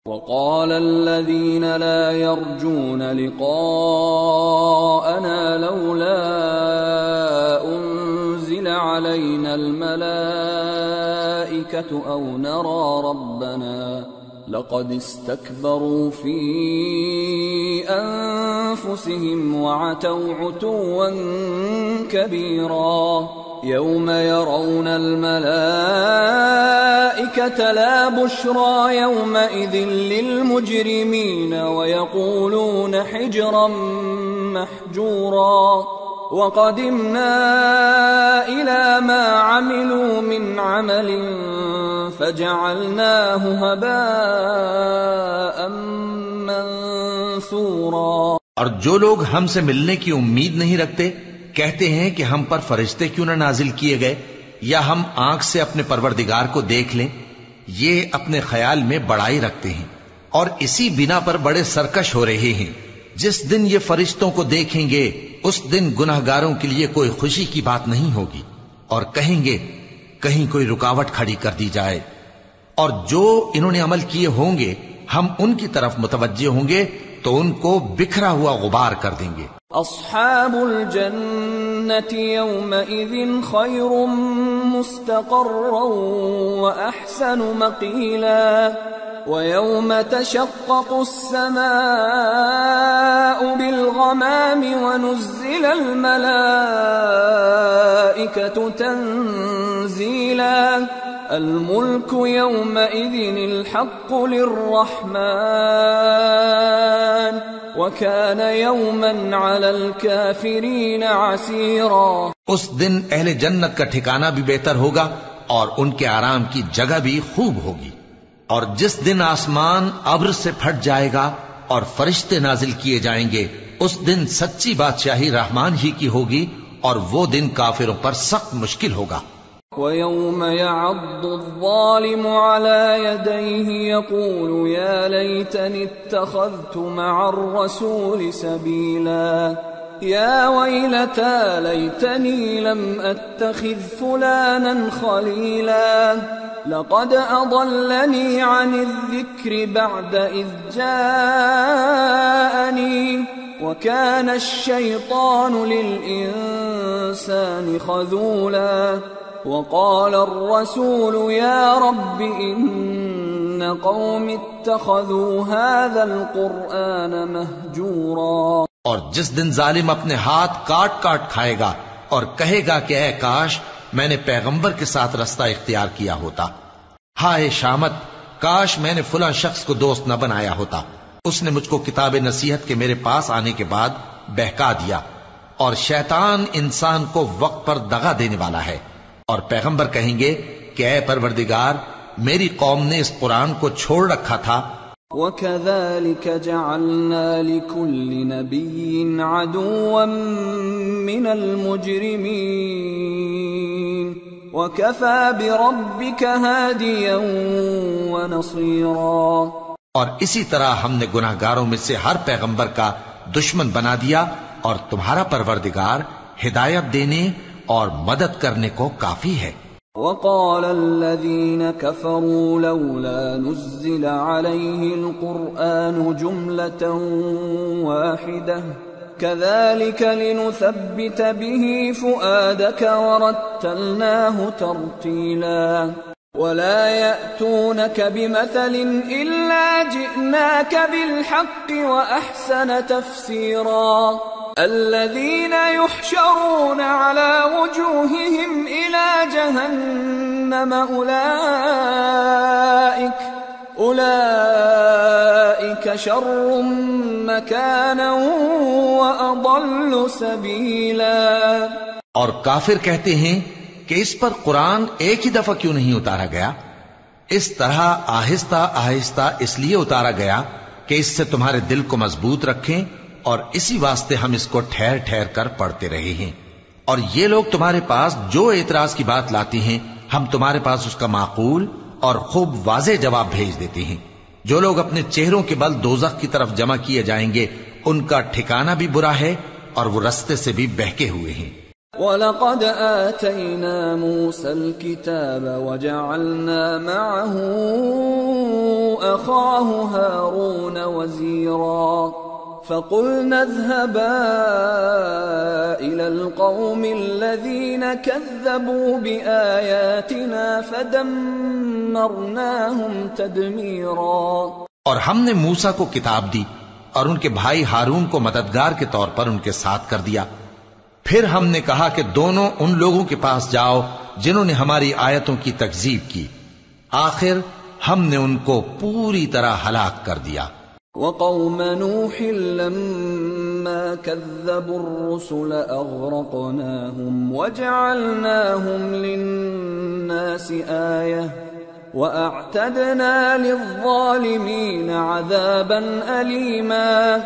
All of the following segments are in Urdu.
وقال الذين لا يرجون لقاءنا لولا أنزل علينا الملائكة أو نرى ربنا لقد استكبروا في أنفسهم وعتوا عتوا كبيرا يوم يرون الملائكة لا بشرى يومئذ للمجرمين ويقولون حجرا محجورا وقدمنا إلى ما عملوا من عمل فجعلناه هباء منثورا۔ اور جو لوگ ہم سے ملنے کی امید نہیں رکھتے کہتے ہیں کہ ہم پر فرشتے کیوں نہ نازل کیے گئے یا ہم آنکھ سے اپنے پروردگار کو دیکھ لیں، یہ اپنے خیال میں بڑائی رکھتے ہیں اور اسی بنا پر بڑے سرکش ہو رہے ہیں۔ جس دن یہ فرشتوں کو دیکھیں گے اس دن گناہگاروں کے لیے کوئی خوشی کی بات نہیں ہوگی اور کہیں گے کہیں کوئی رکاوٹ کھڑی کر دی جائے، اور جو انہوں نے عمل کیے ہوں گے ہم ان کی طرف متوجہ ہوں گے تو ان کو بکھرا ہوا غبار کر دیں گے۔ اصحاب الجنة يومئذ خير مستقرا واحسن مقيلا ويوم تشقق السماء بالغمام ونزل الملائكة تنزيلا الملك يومئذ الحق للرحمن وكان يوما على الكافرين عسيرا۔ اس دن اہل جنت کا ٹھکانہ بھی بہتر ہوگا اور ان کے آرام کی جگہ بھی خوب ہوگی، اور جس دن آسمان ابر سے پھٹ جائے گا اور فرشتے نازل کیے جائیں گے اس دن سچی بادشاہی رحمان ہی کی ہوگی اور وہ دن کافروں پر سخت مشکل ہوگا۔ وَيَوْمَ يَعَضُّ الظَّالِمُ عَلَى يَدَيْهِ يَقُولُ يَا لَيْتَنِي اتَّخَذْتُ مَعَ الرَّسُولِ سَبِيلًا يَا وَيْلَتَى لَيْتَنِي لَمْ أَتَّخِذْ فُلَانًا خَلِيلًا لَقَدْ أَضَلَّنِي عَنِ الذِّكْرِ بَعْدَ إِذْ جَاءَنِي وَكَانَ الشَّيْطَانُ لِلْإِنسَانِ خَذُولًا وقال الرسول يا رب إن قوم اتخذوا هذا القرآن مهجورا۔ اور جس دن ظالم اپنے ہاتھ کاٹ کاٹ کھائے گا اور کہے گا کہ اے کاش میں نے پیغمبر کے ساتھ رستہ اختیار کیا ہوتا، ہائے شامت کاش میں نے فلاں شخص کو دوست نہ بنایا ہوتا، اس نے مجھ کو کتاب نصیحت کے میرے پاس آنے کے بعد بہکا دیا، اور شیطان انسان کو وقت پر دغا دینے والا ہے۔ اور پیغمبر کہیں گے کہ اے پروردگار میری قوم نے اس قرآن کو چھوڑ رکھا تھا۔ وَكَذَلِكَ جَعَلْنَا لِكُلِّ نَبِيٍّ عَدُوًّا مِّنَ الْمُجْرِمِينَ وَكَفَى بِرَبِّكَ هَادِيًا وَنَصِيرًا۔ اور اسی طرح ہم نے گناہگاروں میں سے ہر پیغمبر کا دشمن بنا دیا، اور تمہارا پروردگار ہدایت دینے اور مدد کرنے کو کافی ہے۔ وقال الذين كفروا لولا نزل عليه القرآن جملة واحدة كذلك لنثبت به فؤادك ورتلناه ترتيلا ولا يأتونك بمثل إلا جئناك بالحق وأحسن تفسيرا الذين يحشرون على وجوههم إلى جهنم أولئك شر مكانا وأضل سبيلا۔ اور کافر کہتے ہیں کہ اس پر قرآن ایک ہی دفعہ کیوں نہیں اتارا گیا؟ اس طرح آہستہ آہستہ اس لیے اتارا گیا کہ اس سے تمہارے دل کو مضبوط رکھیں، اور اسی واسطے ہم اس کو ٹھہر ٹھہر کر پڑھتے رہے ہیں۔ اور یہ لوگ تمہارے پاس جو اعتراض کی بات لاتی ہیں ہم تمہارے پاس اس کا معقول اور خوب واضح جواب بھیج دیتے ہیں۔ جو لوگ اپنے چہروں کے بل دوزخ کی طرف جمع کیے جائیں گے ان کا ٹھکانہ بھی برا ہے اور وہ رستے سے بھی بہکے ہوئے ہیں۔ وَلَقَدْ آتَيْنَا مُوسَى الْكِتَابَ وَجَعَلْنَا مَعَهُ أَخَاهُ هَارُونَ وَزِيرًا فَقُلْنَا اذْهَبَا إِلَى الْقَوْمِ الَّذِينَ كَذَّبُوا بِآيَاتِنَا فَدَمَّرْنَاهُمْ تَدْمِيرًا۔ اور ہم نے موسیٰ کو کتاب دی اور ان کے بھائی ہارون کو مددگار کے طور پر ان کے ساتھ کر دیا۔ پھر ہم نے کہا کہ دونوں ان لوگوں کے پاس جاؤ جنہوں نے ہماری آیتوں کی تکذیب کی، آخر ہم نے ان کو پوری طرح ہلاک کر دیا۔ وَقَوْمَ نُوحٍ لَمَّا كَذَّبُوا الرُّسُلَ أَغْرَقْنَاهُمْ وَجَعَلْنَاهُمْ لِلنَّاسِ آيَةً وَأَعْتَدْنَا لِلظَّالِمِينَ عَذَابًا أَلِيمًا۔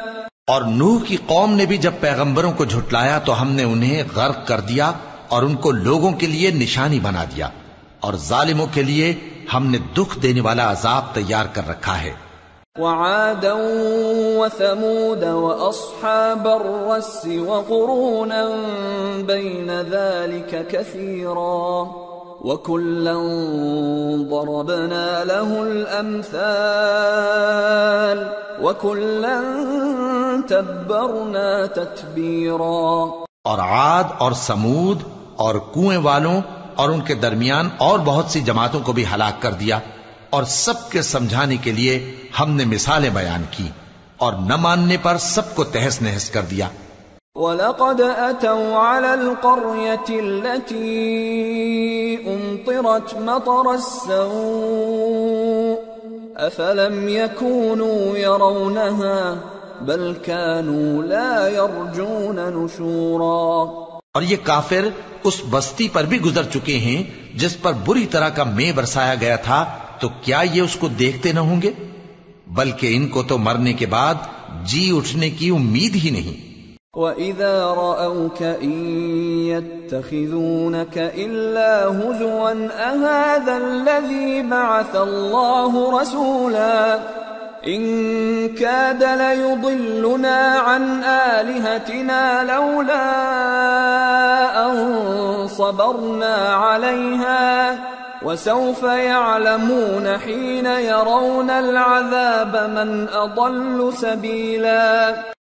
اور نوح کی قوم نے بھی جب پیغمبروں کو جھٹلایا تو ہم نے انہیں غرق کر دیا اور ان کو لوگوں کے لیے نشانی بنا دیا، اور ظالموں کے لیے ہم نے دکھ دینے والا عذاب تیار کر رکھا ہے۔ وعادا وثمود وأصحاب الرس وقرونا بين ذلك كثيرا وكلا ضربنا له الأمثال وكلا تبرنا تتبیرا۔ اور عاد اور سمود اور کنویں والوں اور ان کے درمیان اور بہت سی جماعتوں کو بھی ہلاک کر دیا، اور سب کے سمجھانے کے لیے ہم نے مثالیں بیان کی، اور نہ ماننے پر سب کو تہس نہس کر دیا۔ وَلَقَدْ أَتَوْا عَلَى الْقَرْيَةِ الَّتِي أُمْطِرَتْ مَطَرَ السَّوْءِ أَفَلَمْ يَكُونُوا يَرَوْنَهَا بَلْ كَانُوا لَا يَرْجُونَ نُشُورًا۔ اور یہ کافر اس بستی پر بھی گزر چکے ہیں جس پر بری طرح کا مے برسایا گیا تھا، تو کیا یہ اس کو دیکھتے نہ ہوں گے؟ بلکہ ان کو تو مرنے کے بعد جی اٹھنے کی امید ہی نہیں۔ وَإِذَا رَأَوْكَ إِن يَتَّخِذُونَكَ إِلَّا هُزُوًا أَهَذَا الَّذِي بَعَثَ اللَّهُ رَسُولًا إِن كَادَ لَيُضِلُّنَا عَنْ آلِهَتِنَا لَوْلَا أَن صَبَرْنَا عَلَيْهَا وَسَوْفَ يَعْلَمُونَ حِينَ يَرَوْنَ الْعَذَابَ مَنْ أَضَلُّ سَبِيلًا۔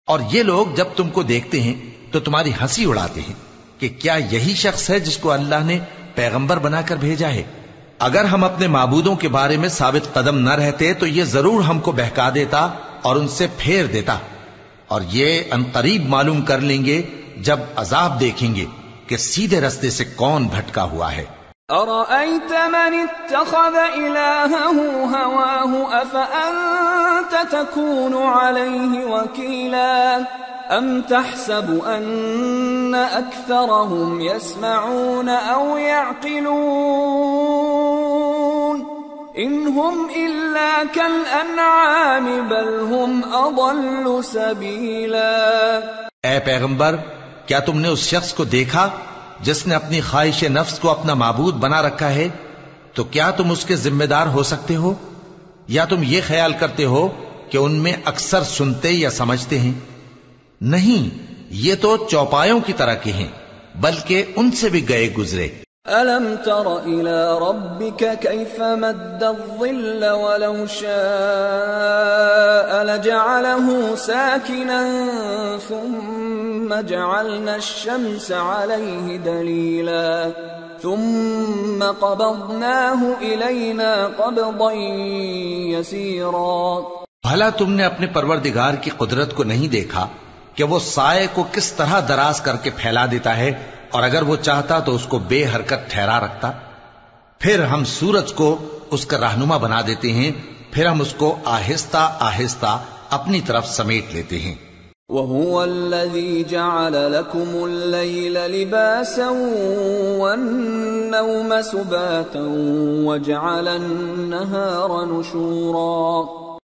اور یہ لوگ جب تم کو دیکھتے ہیں تو تمہاری ہنسی اڑاتے ہیں کہ کیا یہی شخص ہے جس کو اللہ نے پیغمبر بنا کر بھیجا ہے؟ اگر ہم اپنے معبودوں کے بارے میں ثابت قدم نہ رہتے تو یہ ضرور ہم کو بہکا دیتا اور ان سے پھیر دیتا، اور یہ عنقریب معلوم کر لیں گے جب عذاب دیکھیں گے کہ سیدھے رستے سے کون بھٹکا ہوا ہے۔ أَرَأَيْتَ مَنِ اتَّخَذَ إِلَٰهَهُ هَوَاهُ أَفَأَنتَ تَكُونُ عَلَيْهِ وَكِيلًا أَمْ تَحْسَبُ أَنَّ أَكْثَرَهُمْ يَسْمَعُونَ أَوْ يَعْقِلُونَ إِنْ هُمْ إِلَّا كَالْأَنْعَامِ بَلْ هُمْ أَضَلُّ سَبِيلًا۔ اے پیغمبر، کیا تم نے اس شخص کو دیکھا جس نے اپنی خواہش نفس کو اپنا معبود بنا رکھا ہے؟ تو کیا تم اس کے ذمہ دار ہو سکتے ہو؟ یا تم یہ خیال کرتے ہو کہ ان میں اکثر سنتے یا سمجھتے ہیں؟ نہیں، یہ تو چوپایوں کی طرح کے ہیں، بلکہ ان سے بھی گئے گزرے۔ أَلَمْ تَرَ إِلَى رَبِّكَ كَيْفَ مَدَّ الظِّلَّ وَلَوْ شَاءَ لَجَعَلَهُ سَاكِنًا ثُمَّ جَعَلْنَا الشَّمْسَ عَلَيْهِ دَلِيلًا ثُمَّ قَبَضْنَاهُ إِلَيْنَا قَبْضًا يَسِيرًا۔ بھلا تم نے اپنے پروردگار کی قدرت کو نہیں دیکھا کہ وہ سائے کو کس طرح دراز کر کے پھیلا دیتا ہے، اور اگر وہ چاہتا تو اس کو بے حرکت ٹھہرا رکھتا؟ پھر ہم سورج کو اس کا رہنما بنا دیتے ہیں، پھر ہم اس کو آہستہ آہستہ اپنی طرف سمیٹ لیتے ہیں۔ وَهُوَ الَّذِي جَعَلَ لَكُمُ اللَّيْلَ لِبَاسًا وَالنَّوْمَ سُبَاتًا وَجَعَلَ النَّهَارَ نُشُورًا۔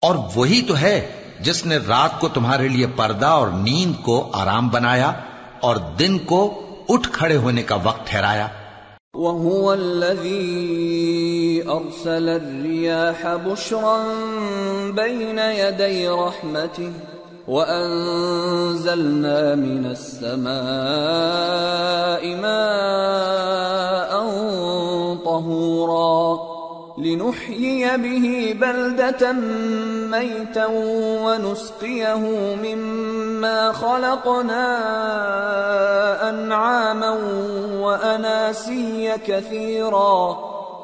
اور وہی تو ہے جس نے رات کو تمہارے لیے پردہ اور نیند کو آرام بنایا اور دن کو اٹھ کھڑے ہونے کا وقت ٹھہرایا۔ وَهُوَ الَّذِي أَرْسَلَ الرِّيَاحَ بُشْرًا بَيْنَ يَدَيْ رَحْمَتِهِ وأنزلنا من السماء ماء طهورا لنحيي به بلدة ميتا ونسقيه مما خلقنا أنعاما وأناسيا كثيرا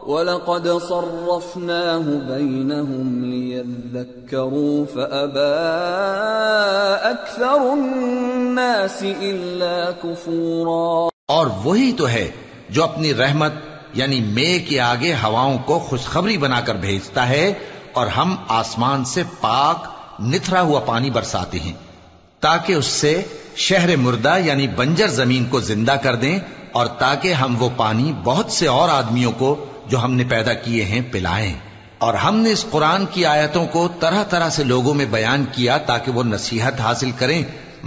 ولقد صرفناه بينهم ليذكروا فأبى أكثر الناس إلا كفورا. اور وہی تو ہے جو اپنی رحمت یعنی مے کے آگے ہواؤں کو خوشخبری بنا کر بھیجتا ہے اور ہم آسمان سے پاک نتھرا ہوا پانی برساتے ہیں تاکہ اس سے شہر مردہ یعنی بنجر زمین کو زندہ کر دیں اور تاکہ ہم وہ پانی بہت سے اور آدمیوں کو جو ہم نے پیدا کیے ہیں پلائیں. اور ہم نے اس قرآن کی آیتوں کو طرح طرح سے لوگوں میں بیان کیا تاکہ وہ نصیحت حاصل کریں،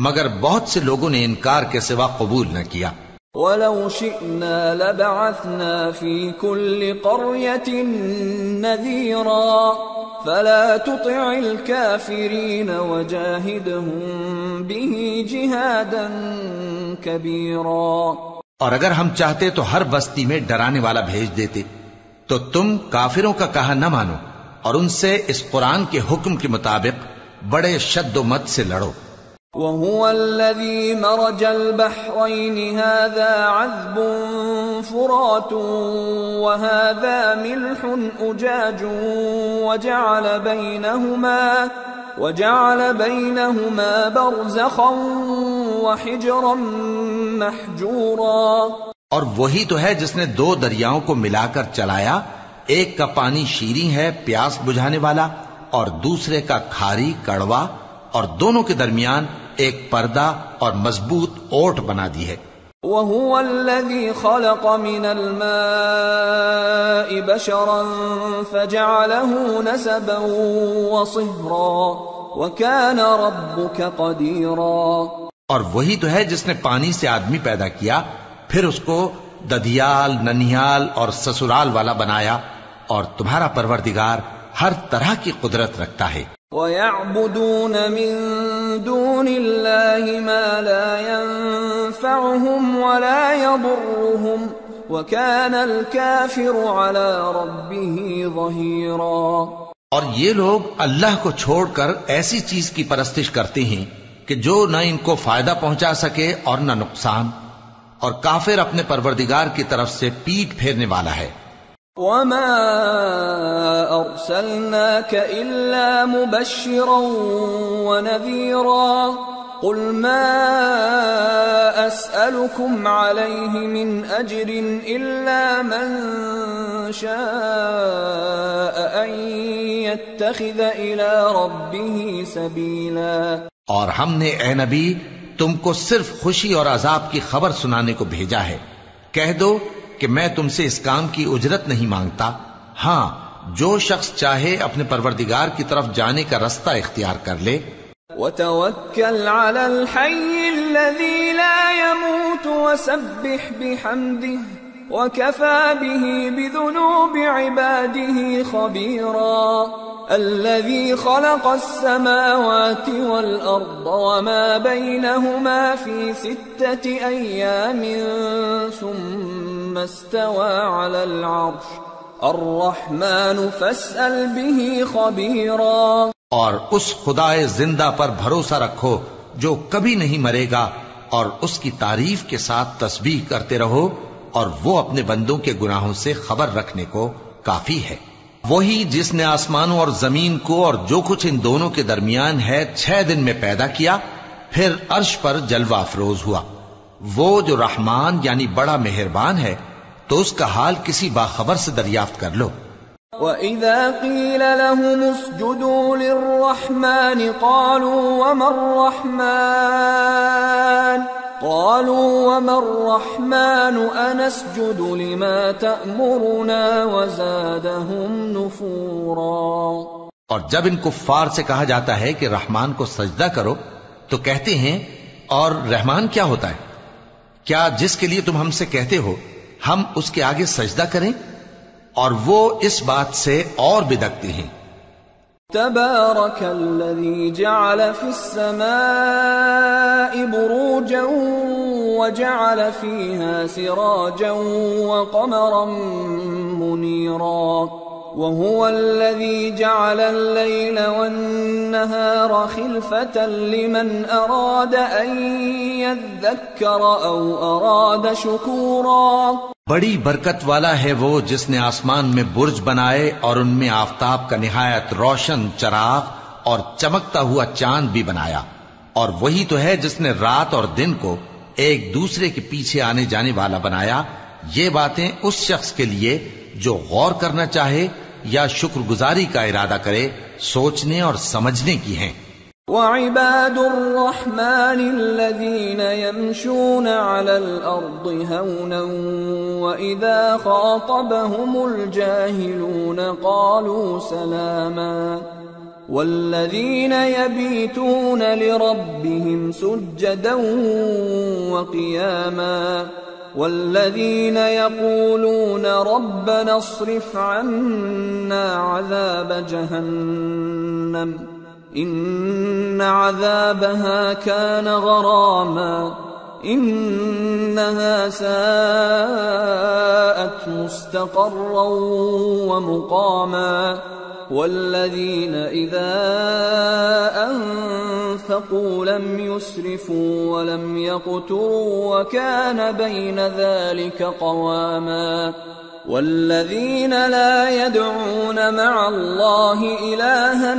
مگر بہت سے لوگوں نے انکار کے سوا قبول نہ کیا. وَلَوْ شِئْنَا لَبَعَثْنَا فِي كُلِّ قَرْيَةٍ نَذِيرًا فَلَا تُطِعِ الْكَافِرِينَ وَجَاهِدْهُمْ بِهِ جِهَادًا كَبِيرًا. اور اگر ہم چاہتے تو ہر بستی میں ڈرانے والا بھیج دیتے، تو تم کافروں کا کہا نہ مانو اور ان سے اس قرآن کے حکم کے مطابق بڑے شد و مت سے لڑو. وَهُوَ الَّذِي مَرَجَ الْبَحْرَيْنِ هَذَا عَذْبٌ فُرَاتٌ وَهَذَا مِلْحٌ أُجَاجٌ وَجَعَلَ بَيْنَهُمَا بَرْزَخًا وَحِجْرًا مَحْجُورًا. اور وہی تو ہے جس نے دو دریاؤں کو ملا کر چلایا، ایک کا پانی شیریں ہے پیاس بجھانے والا اور دوسرے کا کھاری کڑوا، اور دونوں کے درمیان ایک پردہ اور مضبوط اوٹ بنا دی ہے. وَهُوَ الَّذِي خَلَقَ مِنَ الْمَاءِ بَشَرًا فَجَعَلَهُ نَسَبًا وَصِهْرًا وَكَانَ رَبُّكَ قَدِيرًا. اور وہی تو ہے جس نے پانی سے آدمی پیدا کیا، پھر اس کو ددیال، ننیال اور سسرال والا بنایا، اور تمہارا پروردگار ہر طرح کی قدرت رکھتا ہے. وَيَعْبُدُونَ مِن دُونِ اللَّهِ مَا لَا يَنفَعُهُمْ وَلَا يَضُرُّهُمْ وَكَانَ الْكَافِرُ عَلَى رَبِّهِ ظَهِيرًا. اور یہ لوگ اللہ کو چھوڑ کر ایسی چیز کی پرستش کرتے ہیں کہ جو نہ ان کو فائدہ پہنچا سکے اور نہ نقصان، اور کافر اپنے پروردگار کی طرف سے پیٹ پھیرنے والا ہے. وَمَا أَرْسَلْنَاكَ إِلَّا مُبَشِّرًا وَنَذِيرًا قُلْ مَا أَسْأَلُكُمْ عَلَيْهِ مِنْ أَجْرٍ إِلَّا مَنْ شَاءَ أَنْ يَتَّخِذَ إِلَى رَبِّهِ سَبِيلًا. اور ہم نے اے نبی تم کو صرف خوشی اور عذاب کی خبر سنانے کو بھیجا ہے. کہہ دو کہ میں تم سے اس کام کی اجرت نہیں مانگتا، ہاں جو شخص چاہے اپنے پروردگار کی طرف جانے کا رستہ اختیار کر لے. وَتَوَكَّلْ عَلَى الْحَيِّ الَّذِي لَا يَمُوتُ وَسَبِّحْ بِحَمْدِهِ وَكَفَى بِهِ بِذُنُوبِ عِبَادِهِ خَبِيرًا. الَّذِي خَلَقَ السَّمَاوَاتِ وَالْأَرْضَ وَمَا بَيْنَهُمَا فِي 6 أَيَّامٍ ثُمَّ اسْتَوَى عَلَى الْعَرْشِ الرَّحْمَنُ فَاسْأَلْ بِهِ خَبِيرًا. اور اس خدائے زندہ پر بھروسہ رکھو جو کبھی نہیں مرے گا، اور اس کی تعریف کے ساتھ تسبیح کرتے رہو، اور وہ اپنے بندوں کے گناہوں سے خبر رکھنے کو کافی ہے. وہی جس نے آسمانوں اور زمین کو اور جو کچھ ان دونوں کے درمیان ہے 6 دن میں پیدا کیا، پھر عرش پر جلوہ افروز ہوا. وہ جو رحمان یعنی بڑا مہربان ہے، تو اس کا حال کسی باخبر سے دریافت کر لو. وَإِذَا قِيلَ لَهُمُ اسْجُدُوا لِلرَّحْمَنِ قَالُوا وَمَا الرَّحْمَنُ أَنَسْجُدُ لِمَا تَأْمُرُنَا وَزَادَهُمْ نُفُورًا. اور جب ان کفار سے کہا جاتا ہے کہ رحمان کو سجدہ کرو تو کہتے ہیں اور رحمان کیا ہوتا ہے؟ کیا جس کے لیے تم ہم سے کہتے ہو ہم اس کے آگے سجدہ کریں؟ اور وہ اس بات سے اور بدکتے ہیں تبارك الذي جعل في السماء بروجا وجعل فيها سراجا وقمرا منيرا وهو الذي جعل الليل والنهار خلفة لمن أراد أن يذكر أو أراد شكورا. بڑی برکت والا ہے وہ جس نے آسمان میں برج بنائے اور ان میں آفتاب کا نہایت روشن چراغ اور چمکتا ہوا چاند بھی بنایا. اور وہی تو ہے جس نے رات اور دن کو ایک دوسرے کے پیچھے آنے جانے والا بنایا. یہ باتیں اس شخص کے لیے جو غور کرنا چاہے یا شکر گزاری کا ارادہ کرے سوچنے اور سمجھنے کی ہیں. وعباد الرحمن الذين يمشون على الأرض هونا وإذا خاطبهم الجاهلون قالوا سلاما والذين يبيتون لربهم سجدا وقياما والذين يقولون ربنا اصرف عنا عذاب جهنم إن عذابها كان غراما إنها ساءت مستقرا ومقاما والذين إذا أنفقوا لم يسرفوا ولم يقتروا وكان بين ذلك قواما والذين لا يدعون مع الله إلها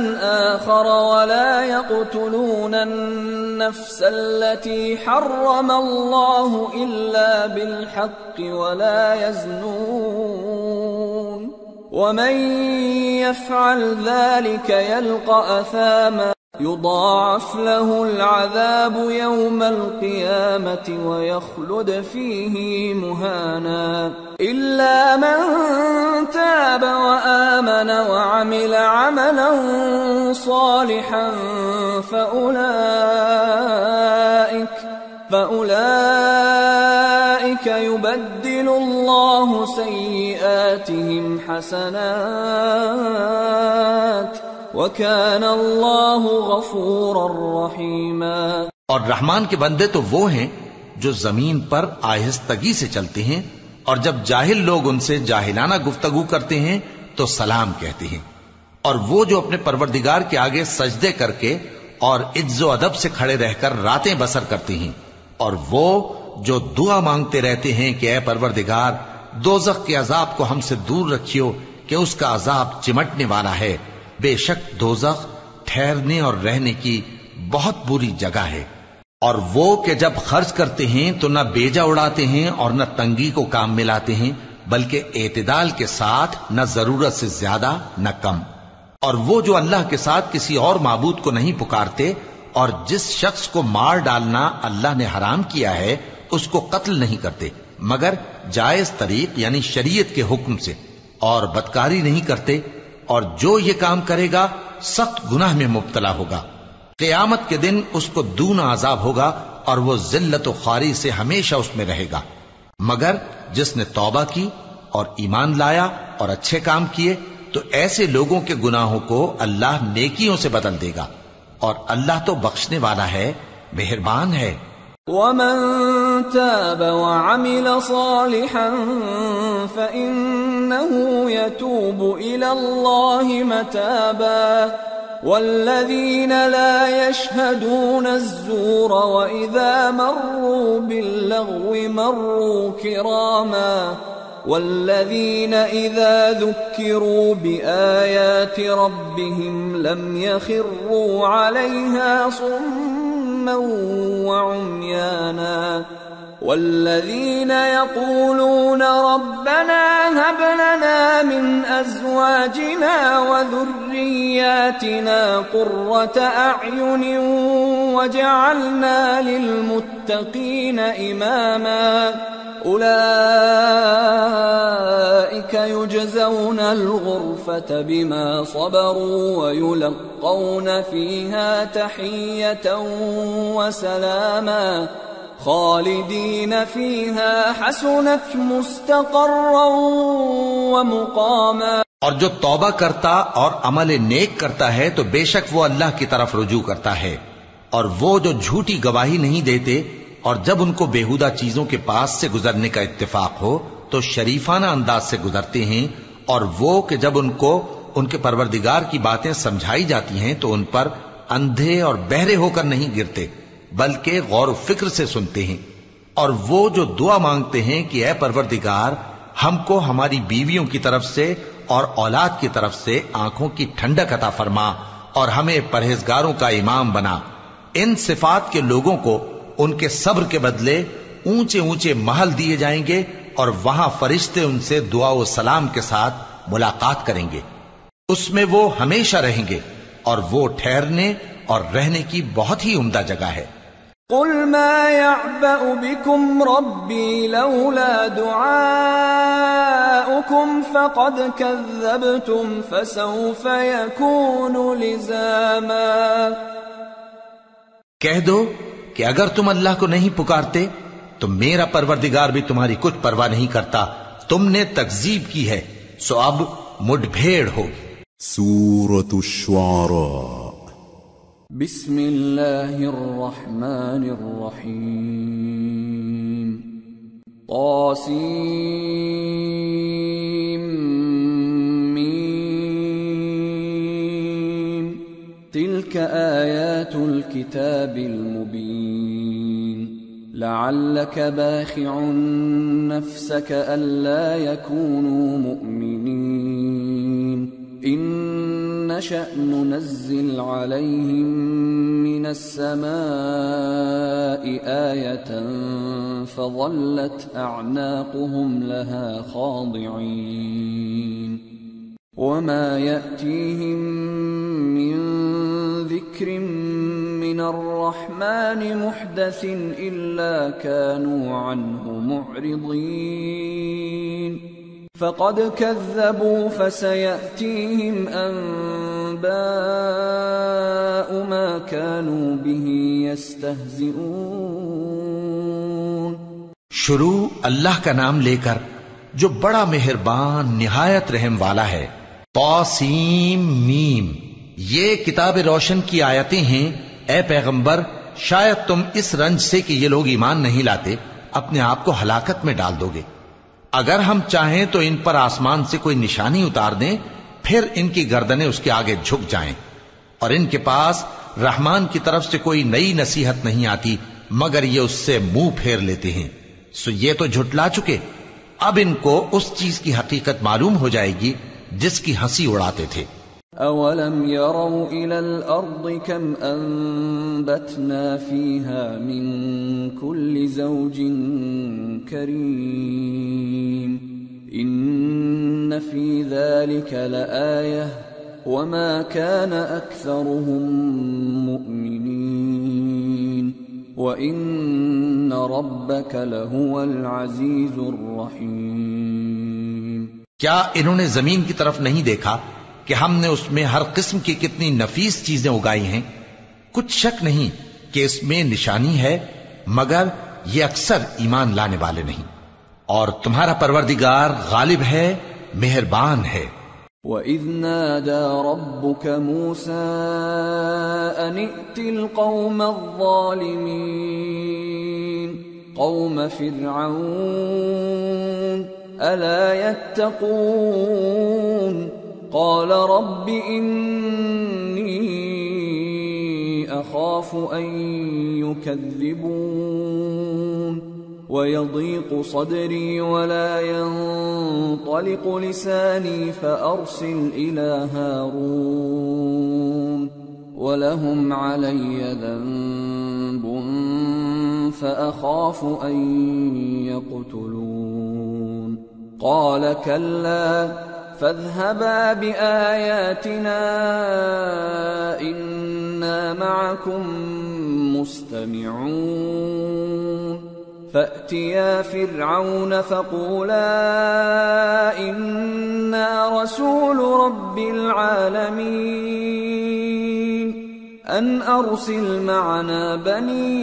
آخر ولا يقتلون النفس التي حرم الله إلا بالحق ولا يزنون ومن يفعل ذلك يلقى أثاما يضاعف له العذاب يوم القيامة ويخلد فيه مهانا إلا من تاب وآمن وعمل عملا صالحا فأولئك يبدل الله سيئاتهم حسنات وَكَانَ اللَّهُ غَفُورًا رَحِيمًا. اور رحمان کے بندے تو وہ ہیں جو زمین پر آہستگی سے چلتے ہیں اور جب جاہل لوگ ان سے جاہلانہ گفتگو کرتے ہیں تو سلام کہتے ہیں. اور وہ جو اپنے پروردگار کے آگے سجدے کر کے اور عز و ادب سے کھڑے رہ کر راتیں بسر کرتے ہیں. اور وہ جو دعا مانگتے رہتے ہیں کہ اے پروردگار دوزخ کے عذاب کو ہم سے دور رکھیو کہ اس کا عذاب چمٹنے والا ہے. بے شک دوزخ ٹھہرنے اور رہنے کی بہت بری جگہ ہے. اور وہ کہ جب خرچ کرتے ہیں تو نہ بیجا اڑاتے ہیں اور نہ تنگی کو کام میں لاتے ہیں بلکہ اعتدال کے ساتھ نہ ضرورت سے زیادہ نہ کم. اور وہ جو اللہ کے ساتھ کسی اور معبود کو نہیں پکارتے اور جس شخص کو مار ڈالنا اللہ نے حرام کیا ہے اس کو قتل نہیں کرتے مگر جائز طریق یعنی شریعت کے حکم سے اور بدکاری نہیں کرتے اور جو یہ کام کرے گا سخت گناہ میں مبتلا ہوگا. قیامت کے دن اس کو دونا عذاب ہوگا اور وہ ذلت و خواری سے ہمیشہ اس میں رہے گا. مگر جس نے توبہ کی اور ایمان لایا اور اچھے کام کیے تو ایسے لوگوں کے گناہوں کو اللہ نیکیوں سے بدل دے گا اور اللہ تو بخشنے والا ہے مہربان ہے. وَمَن تَابَ وَعَمِلَ صَالِحًا فَإِنَّهُ يَتُوبُ إِلَى اللَّهِ مَتَابًا وَالَّذِينَ لَا يَشْهَدُونَ الزُّورَ وَإِذَا مَرُّوا بِاللَّغْوِ مَرُّوا كِرَامًا والذين إذا ذكروا بآيات ربهم لم يخروا عليها صما وعميانا والذين يقولون ربنا هب لنا من أزواجنا وذرياتنا قرة أعين وجعلنا للمتقين إماما أولئك يجزون الغرفة بما صبروا ويلقون فيها تحية وسلاما خالدين فيها حسنت مستقرا ومقاما. اور جو توبہ کرتا اور عمل نیک کرتا ہے تو بے شک وہ اللہ کی طرف رجوع کرتا ہے، اور وہ جو جھوٹی گواہی نہیں دیتے اور جب ان کو بیہودہ چیزوں کے پاس سے گزرنے کا اتفاق ہو تو شریفانہ انداز سے گزرتے ہیں، اور وہ کہ جب ان کو ان کے پروردگار کی باتیں سمجھائی جاتی ہیں تو ان پر اندھے اور بہرے ہو کر نہیں گرتے بلکہ غور و فکر سے سنتے ہیں، اور وہ جو دعا مانگتے ہیں کہ اے پروردگار ہم کو ہماری بیویوں کی طرف سے اور اولاد کی طرف سے آنکھوں کی ٹھنڈک عطا فرما اور ہمیں پرہیزگاروں کا امام بنا، ان صفات کے لوگوں کو ان کے صبر کے بدلے اونچے اونچے محل دیے جائیں گے، اور وہاں فرشتے ان سے دعا و سلام کے ساتھ ملاقات کریں گے، اس میں وہ ہمیشہ رہیں گے، اور وہ ٹھہرنے اور رہنے کی بہت ہی عمدہ جگہ ہے۔ قل ما يعبأ بكم ربي لولا دعاؤكم فقد كذبتم فسوف يكون لزاما۔ کہہ دو کہ اگر تم اللہ کو نہیں پکارتے تو میرا پروردگار بھی تمہاری کچھ پرواہ نہیں کرتا، تم نے تکذیب کی ہے سو اب مڈ بھیڑ ہوگی۔ سورة الشعراء۔ بسم اللہ الرحمن الرحیم۔ طاسیم میم۔ تلك آیات الكتاب المبین۔ لعلك باخع نفسك ألا يكونوا مؤمنين إن نشأ ننزل عليهم من السماء آية فظلت أعناقهم لها خاضعين وما يأتيهم من ذكر من الرحمن محدث إلا كانوا عنه معرضين فقد كذبوا فسيأتيهم أنباء ما كانوا به يستهزئون۔ شروع اللہ کا نام لے کر جو بڑا مہربان نہایت رحم والا ہے۔ طاسیم میم، یہ کتاب روشن کی آیتیں ہیں۔ اے پیغمبر شاید تم اس رنج سے کہ یہ لوگ ایمان نہیں لاتے اپنے آپ کو ہلاکت میں ڈال دو گے۔ اگر ہم چاہیں تو ان پر آسمان سے کوئی نشانی اتار دیں پھر ان کی گردنیں اس کے آگے جھک جائیں، اور ان کے پاس رحمان کی طرف سے کوئی نئی نصیحت نہیں آتی مگر یہ اس سے منہ پھیر لیتے ہیں، سو یہ تو جھٹلا چکے، اب ان کو اس چیز کی حقیقت معلوم ہو جائے گی جس کی ہنسی اڑاتے تھے۔ اولم يروا الى الارض كم انبتنا فيها من كل زوج كريم ان في ذلك لآية وما كان اكثرهم مؤمنين وان ربك لهو العزيز الرحيم۔ کیا انہوں نے زمین کی طرف نہیں دیکھا کہ ہم نے اس میں ہر قسم کی کتنی نفیس چیزیں اگائی ہیں؟ کچھ شک نہیں کہ اس میں نشانی ہے مگر یہ اکثر ایمان لانے والے نہیں، اور تمہارا پروردگار غالب ہے، مہربان ہے۔ وَإِذْ نَادَى رَبُّكَ مُوسَىٰ أَنِ ائْتِ الْقَوْمَ الظَّالِمِينَ قَوْمَ فِرْعَوْنَ أَلَا يَتَّقُونَ قال رب إني أخاف أن يكذبون ويضيق صدري ولا ينطلق لساني فأرسل إلى هارون ولهم علي ذنب فأخاف أن يقتلون قال كلا فاذهبا بآياتنا إنا معكم مستمعون فأتيا فرعون فقولا إنا رسول رب العالمين أن أرسل معنا بني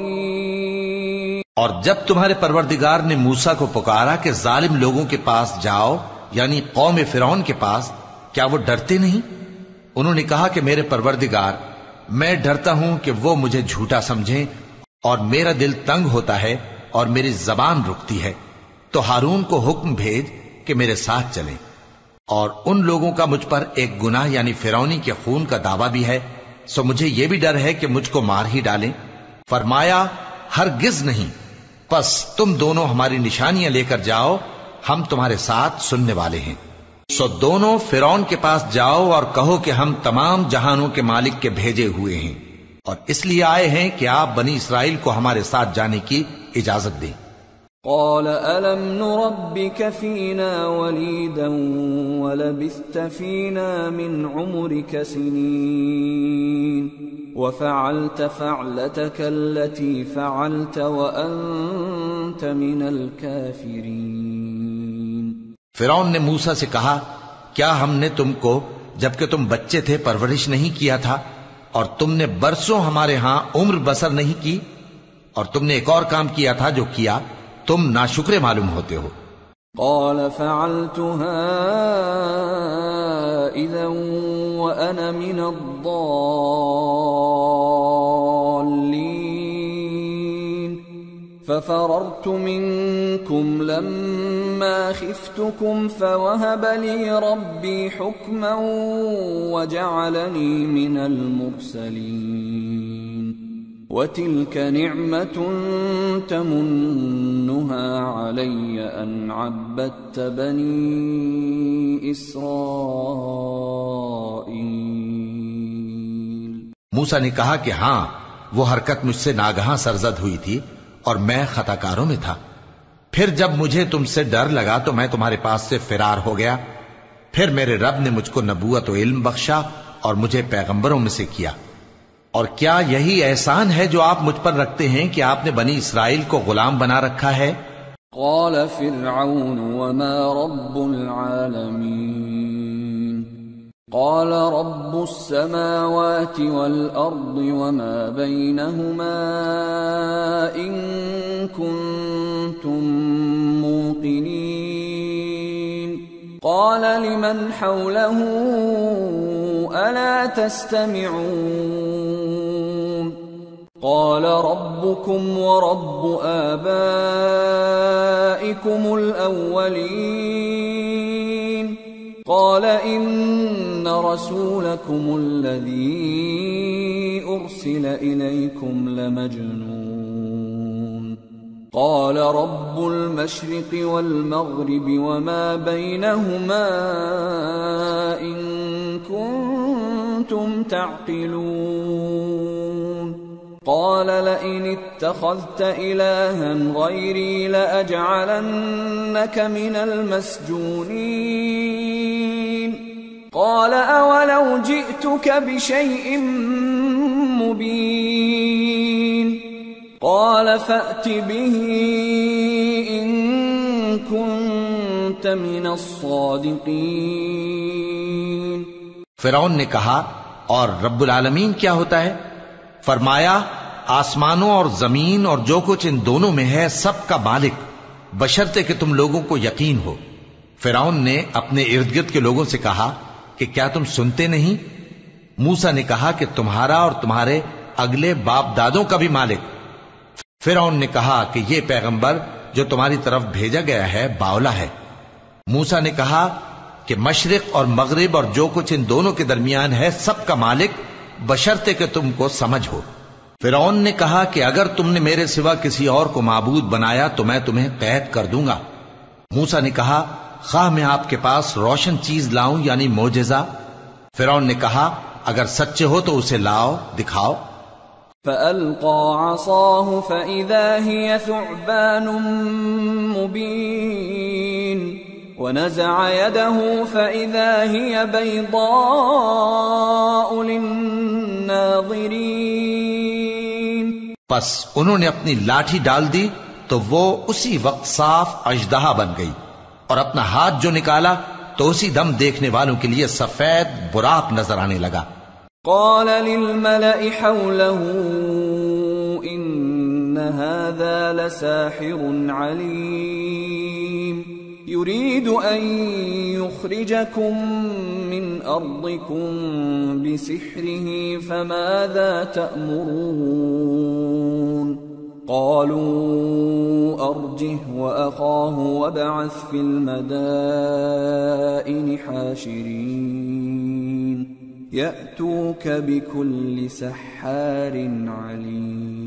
إسرائيل اور جب تمہارے پروردگار نے موسیٰ کو پکارا کہ ظالم لوگوں کے پاس جاؤ، یعنی قوم فرعون کے پاس، کیا وہ ڈرتے نہیں؟ انہوں نے کہا کہ میرے پروردگار، میں ڈرتا ہوں کہ وہ مجھے جھوٹا سمجھیں، اور میرا دل تنگ ہوتا ہے اور میری زبان رکتی ہے، تو ہارون کو حکم بھیج کہ میرے ساتھ چلیں۔ اور ان لوگوں کا مجھ پر ایک گناہ یعنی فرعونی کے خون کا دعویٰ بھی ہے، سو مجھے یہ بھی ڈر ہے کہ مجھ کو مار ہی ڈالیں۔ فرمایا ہرگز نہیں، پس تم دونوں ہماری نشانیاں لے کر جاؤ، ہم تمہارے ساتھ سننے والے ہیں۔ سو دونوں فرعون کے پاس جاؤ اور کہو کہ ہم تمام جہانوں کے مالک کے بھیجے ہوئے ہیں، اور اس لیے آئے ہیں کہ آپ بنی اسرائیل کو ہمارے ساتھ جانے کی اجازت دیں۔ قال ألم نربك فينا وليدا ولبثت فينا من عمرك سنين وفعلت فعلتك التي فعلت وأنت من الكافرين۔ فرعون نے موسیٰ سے کہا، کیا ہم نے تم کو جبکہ تم بچے تھے پرورش نہیں کیا تھا، اور تم نے برسوں ہمارے ہاں عمر بسر نہیں کی، اور تم نے ایک اور کام کیا تھا جو کیا تم ناشکرے معلوم ہوتے ہو۔ قال فعلتها إذا وأنا من الضالين ففررت منكم لما خفتكم فوهب لي ربي حكما وجعلني من المرسلين وَتِلْكَ نِعْمَةٌ تَمُنُّهَا عَلَيَّ أَنْ عَبَّدتَّ بَنِي إِسْرَائِيلَ۔ موسیٰ نے کہا کہ ہاں، وہ حرکت مجھ سے ناگہاں سرزد ہوئی تھی اور میں خطا کاروں میں تھا۔ پھر جب مجھے تم سے ڈر لگا تو میں تمہارے پاس سے فرار ہو گیا، پھر میرے رب نے مجھ کو نبوت و علم بخشا اور مجھے پیغمبروں میں سے کیا۔ اور کیا یہی احسان ہے جو آپ مجھ پر رکھتے ہیں کہ آپ نے بنی اسرائیل کو غلام بنا رکھا ہے؟ قال فرعون وما رب العالمين قال رب السماوات والأرض وما بينهما إن كنتم موقنين قال لمن حوله ألا تستمعون قال ربكم ورب آبائكم الأولين قال إن رسولكم الذي أرسل إليكم لمجنون قال رب المشرق والمغرب وما بينهما إن كنتم تعقلون قال لئن اتخذت إلها غيري لأجعلنك من المسجونين قال أولو جئتك بشيء مبين قال فأت به إن كنت من الصادقين۔ فرعون نے کہا، اور رب العالمین کیا ہوتا ہے؟ فرمایا، آسمانوں اور زمین اور جو کچھ ان دونوں میں ہے سب کا مالک، بشرطے کہ تم لوگوں کو یقین ہو۔ فرعون نے اپنے ارد گرد کے لوگوں سے کہا کہ کیا تم سنتے نہیں؟ موسیٰ نے کہا کہ تمہارا اور تمہارے اگلے باپ دادوں کا بھی مالک۔ فرعون نے کہا کہ یہ پیغمبر جو تمہاری طرف بھیجا گیا ہے باولا ہے۔ موسیٰ نے کہا کہ مشرق اور مغرب اور جو کچھ ان دونوں کے درمیان ہے سب کا مالک، بشرطے کہ تم کو سمجھ ہو۔ فرعون نے کہا کہ اگر تم نے میرے سوا کسی اور کو معبود بنایا تو میں تمہیں قید کر دوں گا۔ موسیٰ نے کہا، خواہ میں آپ کے پاس روشن چیز لاؤں یعنی معجزہ؟ فرعون نے کہا، اگر سچے ہو تو اسے لاؤ، دکھاؤ۔ فألقى عصاه فإذا هي ثعبان مبين ونزع يده فإذا هي بيضاء للناظرين۔ پس انہوں نے اپنی لاٹھی ڈال دی تو وہ اسی وقت صاف اژدہا بن گئی، اور اپنا ہاتھ جو نکالا تو اسی دم دیکھنے والوں کے لیے سفید براق نظر آنے لگا۔ قال للملأ حوله إن هذا لساحر عليم يريد أن يخرجكم من أرضكم بسحره فماذا تأمرون قالوا أرجه وأخاه وابعث في المدائن حاشرين يأتوك بكل سحار عليم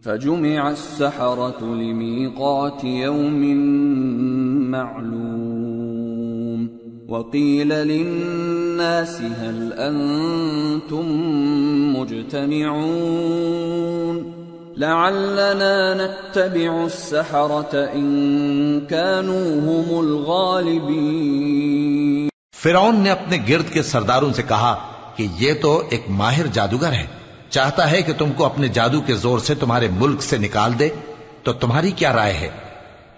فجمع السحرة لميقات يوم معلوم وقيل للناس هل أنتم مجتمعون لعلنا نتبع السحرة إن كانوا هم الغالبين فرعون نے اپنے گرد کے سرداروں سے کہا کہ یہ تو ایک ماہر جادوگر ہے، چاہتا ہے کہ تم کو اپنے جادو کے زور سے تمہارے ملک سے نکال دے، تو تمہاری کیا رائے ہے؟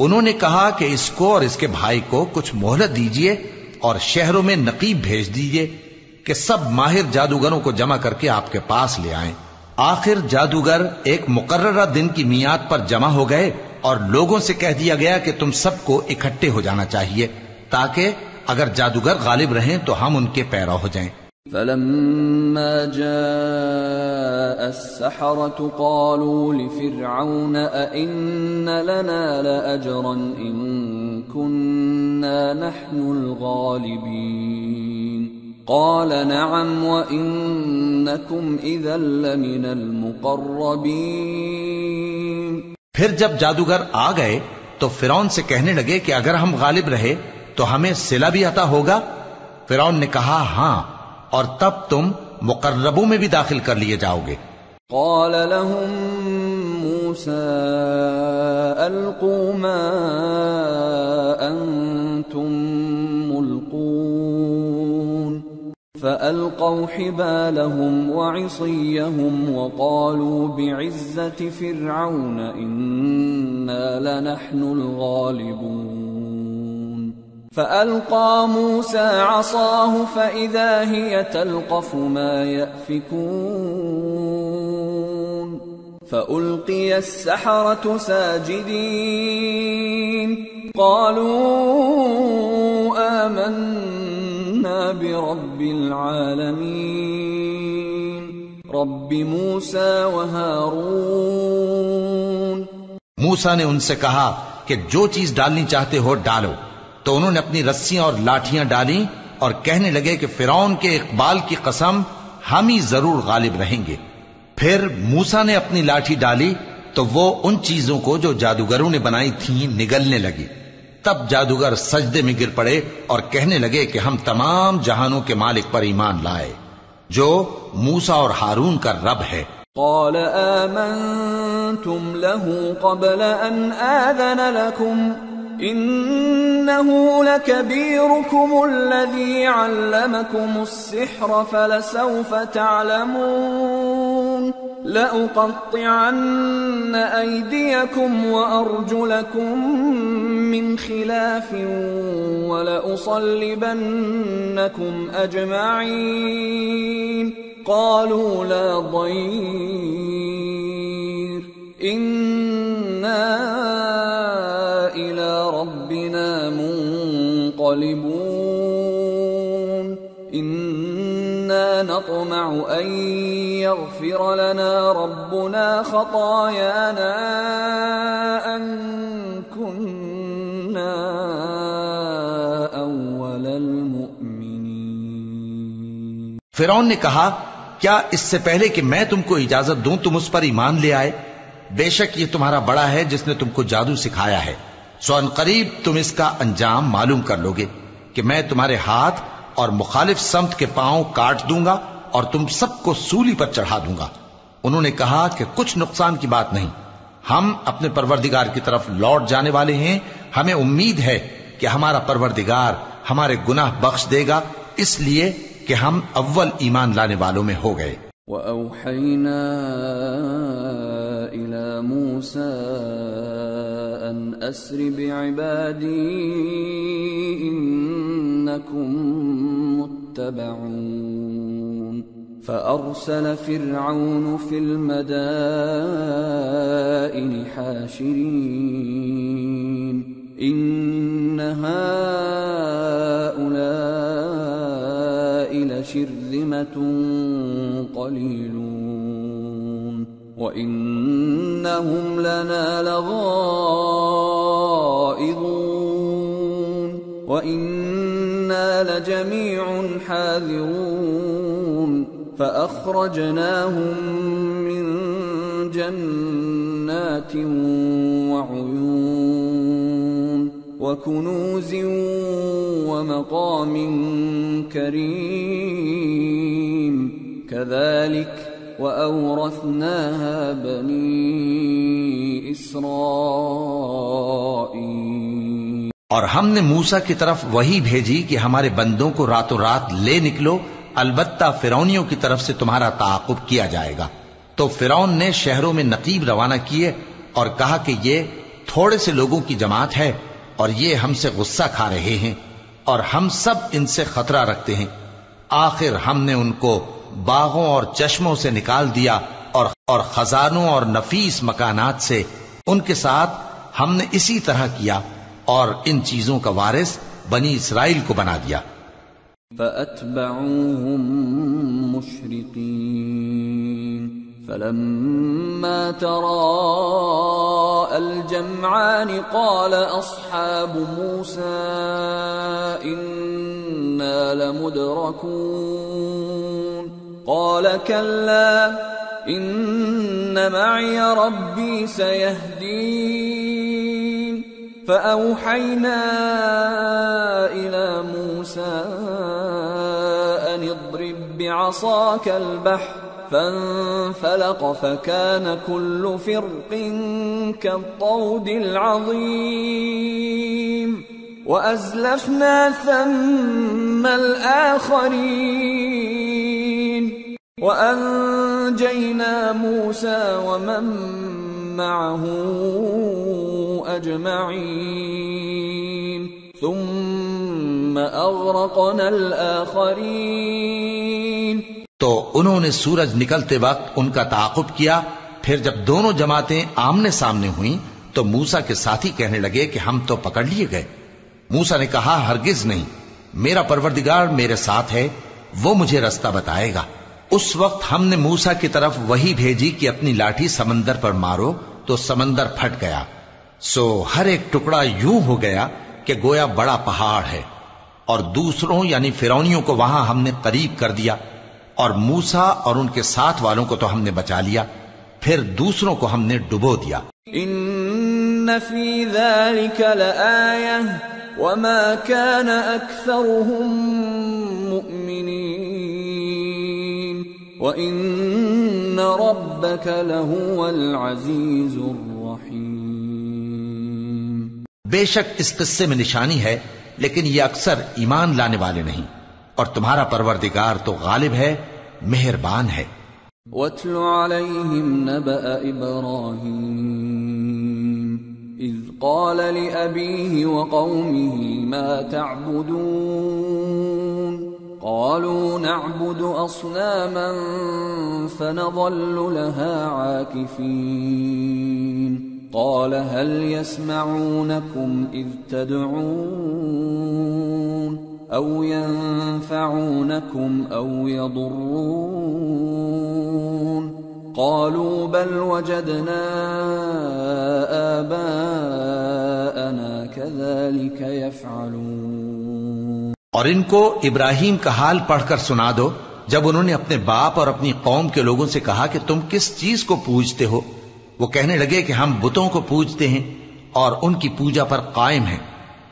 انہوں نے کہا کہ اس کو اور اس کے بھائی کو کچھ مہلت دیجئے اور شہروں میں نقیب بھیج دیجئے کہ سب ماہر جادوگروں کو جمع کر کے آپ کے پاس لے آئیں۔ آخر جادوگر ایک مقررہ دن کی میعاد پر جمع ہو گئے اور لوگوں سے کہہ دیا گیا کہ تم سب کو اکٹھے ہو جانا چاہیے تاکہ اگر جادوگر غالب رہیں تو ہم ان کے پیرو ہو جائیں۔ فلما جاء السحرة قالوا لفرعون أئن لنا لأجرا إن كنا نحن الغالبين قال نعم وإنكم إذا لمن المقربين پھر جب جادوگر آ گئے تو فرعون سے کہنے لگے کہ اگر ہم غالب رہے تو ہمیں صلہ بھی عطا ہوگا؟ فرعون نے کہا ہاں، اور تب تم مقربوں میں بھی داخل کر لیے جاؤ گے۔ قال لهم موسى ألقوا ما أنتم ملقون فألقوا حبالهم وعصيهم وقالوا بعزة فرعون إنا لنحن الغالبون فألقى موسى عصاه فإذا هي تلقف ما يأفكون فألقي السحرة ساجدين قالوا آمنا برب العالمين رب موسى وهارون موسیٰ نے ان سے کہا کہ جو چیز ڈالنی چاہتے ہو ڈالو، تو انہوں نے اپنی رسیاں اور لاٹھیاں ڈالیں اور کہنے لگے کہ فرعون کے اقبال کی قسم ہم ہی ضرور غالب رہیں گے۔ پھر موسیٰ نے اپنی لاٹھی ڈالی تو وہ ان چیزوں کو جو جادوگروں نے بنائی تھیں نگلنے لگی۔ تب جادوگر سجدے میں گر پڑے اور کہنے لگے کہ ہم تمام جہانوں کے مالک پر ایمان لائے جو موسیٰ اور ہارون کا رب ہے۔ قال آمنتم له قبل أن آذن لكم إنه لكبيركم الذي علمكم السحر فلسوف تعلمون لأقطعن أيديكم وأرجلكم من خلاف ولأصلبنكم أجمعين قالوا لا ضير إنا إلى ربنا منقلبون إنا نطمع أن يغفر لنا ربنا خطايانا أن كنا أول المؤمنين۔ فرعون نے کہا کیا اس سے پہلے کہ میں تم کو اجازت دوں تم اس پر ایمان لے آئے؟ بے شک یہ تمہارا بڑا ہے جس نے تم کو جادو سکھایا ہے، سو ان قریب تم اس کا انجام معلوم کر لو گے کہ میں تمہارے ہاتھ اور مخالف سمت کے پاؤں کاٹ دوں گا اور تم سب کو سولی پر چڑھا دوں گا۔ انہوں نے کہا کہ کچھ نقصان کی بات نہیں، ہم اپنے پروردگار کی طرف لوٹ جانے والے ہیں، ہمیں امید ہے کہ ہمارا پروردگار ہمارے گناہ بخش دے گا، اس لیے کہ ہم اول ایمان لانے والوں میں ہو گئے۔ وَأَوْحَيْنَا إِلَى مُوسَىٰ أَنْ أَسْرِ بِعِبَادِي إِنَّكُمْ مُتَّبَعُونَ فأرسل فرعون في المدائن حاشرين إن هؤلاء لشرذمة قليلون وإنهم لنا لغائظون وإنا لجميع حاذرون فأخرجناهم من جنات وعيون وكنوز ومقام كريم كذلك وأورثناها بني إسرائيل۔ اور ہم نے موسیٰ کی طرف وحی بھیجی کہ ہمارے بندوں کو راتوں رات لے نکلو، البتہ فرعونیوں کی طرف سے تمہارا تعاقب کیا جائے گا۔ تو فرعون نے شہروں میں نقیب روانہ کیے اور کہا کہ یہ تھوڑے سے لوگوں کی جماعت ہے اور یہ ہم سے غصہ کھا رہے ہیں اور ہم سب ان سے خطرہ رکھتے ہیں۔ آخر ہم نے ان کو باغوں اور چشموں سے نکال دیا اور خزانوں اور نفیس مکانات سے ان کے ساتھ ہم نے اسی طرح کیا اور ان چیزوں کا وارث بنی اسرائیل کو بنا دیا۔ فأتبعوهم مشرقين فلما تراءى الجمعان قال أصحاب موسى إنا لمدركون قال كلا إن معي ربي سيهدين فأوحينا إلى موسى أن اضرب بعصاك البحر فانفلق فكان كل فرق كالطود العظيم وأزلفنا ثم الآخرين وأنجينا موسى ومن معه أجمعين ثم أغرقنا الآخرين۔ تو انہوں نے سورج نکلتے وقت ان کا تعاقب کیا، پھر جب دونوں جماعتیں آمنے سامنے ہوئیں تو موسیٰ کے ساتھی کہنے لگے کہ ہم تو پکڑ لیے گئے۔ موسیٰ نے کہا ہرگز نہیں، میرا پروردگار میرے ساتھ ہے، وہ مجھے رستہ بتائے گا۔ اس وقت ہم نے موسیٰ کی طرف وحی بھیجی کہ اپنی لاٹھی سمندر پر مارو تو سمندر پھٹ گیا، سو ہر ایک ٹکڑا یوں ہو گیا کہ گویا بڑا پہاڑ ہے، اور دوسروں یعنی فرعونیوں کو وہاں ہم نے قریب کر دیا، اور موسیٰ اور ان کے ساتھ والوں کو تو ہم نے بچا لیا، پھر دوسروں کو ہم نے ڈبو دیا۔ ان فی ذلک لآیہ وما كان اکثرهم مؤمنین وان ربک لہو العزیز الرحیم۔ بے شک اس قصے میں نشانی ہے، لیکن یہ اکثر ایمان لانے والے نہیں، اور تمہارا پروردگار تو غالب ہے، مہربان ہے۔ وَاتْلُ عَلَيْهِمْ نَبَأَ إِبْرَاهِيمَ إِذْ قَالَ لِأَبِيهِ وَقَوْمِهِ مَا تَعْبُدُونَ قَالُوا نَعْبُدُ أَصْنَامًا فَنَظَلُّ لَهَا عَاكِفِينَ قَالَ هَلْ يَسْمَعُونَكُمْ إِذْ تَدْعُونَ أَوْ يَنفَعُونَكُمْ أَوْ يَضُرُّونَ قَالُوا بَلْ وَجَدْنَا آبَاءَنَا كَذَلِكَ يَفْعَلُونَ۔ اور ان کو ابراہیم کا حال پڑھ کر سنا دو جب انہوں نے اپنے باپ اور اپنی قوم کے لوگوں سے کہا کہ تم کس چیز کو پوجتے ہو؟ وہ کہنے لگے کہ ہم بتوں کو پوجتے ہیں اور ان کی پوجا پر قائم ہیں۔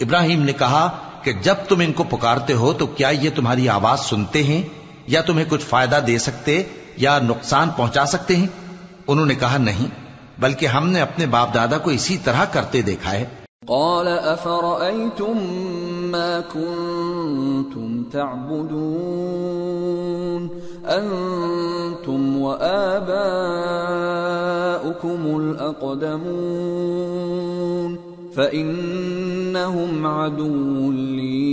ابراہیم نے کہا کہ جب تم ان کو پکارتے ہو تو کیا یہ تمہاری آواز سنتے ہیں یا تمہیں کچھ فائدہ دے سکتے یا نقصان پہنچا سکتے ہیں؟ انہوں نے کہا نہیں، بلکہ ہم نے اپنے باپ دادا کو اسی طرح کرتے دیکھا ہے۔ قال افرأيتم ما كنتم تعبدون انتم وآباؤكم الاقدمون فإنهم عدو لي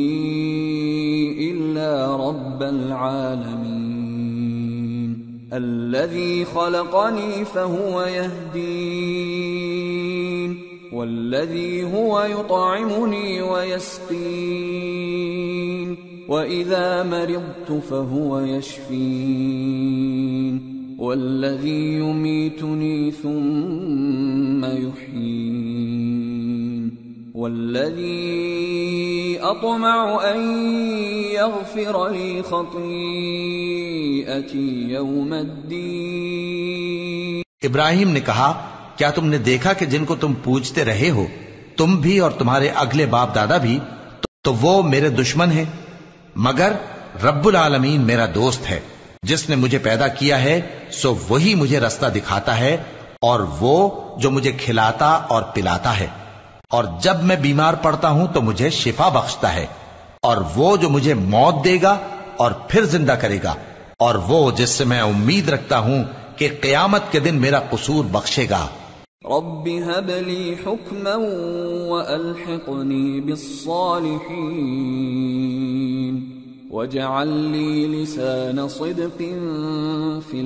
إلا رب العالمين۔ الذي خلقني فهو يهدين والذي هو يطعمني ويسقين وإذا مرضت فهو يشفين والذي يميتني ثم يحيين والذي أطمع أن يغفر لي خطيئتي يوم الدين. ابراہیم نے کہا کیا تم نے دیکھا کہ جن کو تم پوجتے رہے ہو تم بھی اور تمہارے اگلے باپ دادا بھی تو وہ میرے دشمن ہیں مگر رب العالمین میرا دوست ہے جس نے مجھے پیدا کیا ہے سو وہی مجھے رستہ دکھاتا ہے اور وہ جو مجھے کھلاتا اور پلاتا ہے اور جب میں بیمار پڑتا ہوں تو مجھے شفا بخشتا ہے اور وہ جو مجھے موت دے گا اور پھر زندہ کرے گا اور وہ جس سے میں امید رکھتا ہوں کہ قیامت کے دن میرا قصور بخشے گا. رب هب لي حكما وألحقني بالصالحين واجعل لي لسان صدق في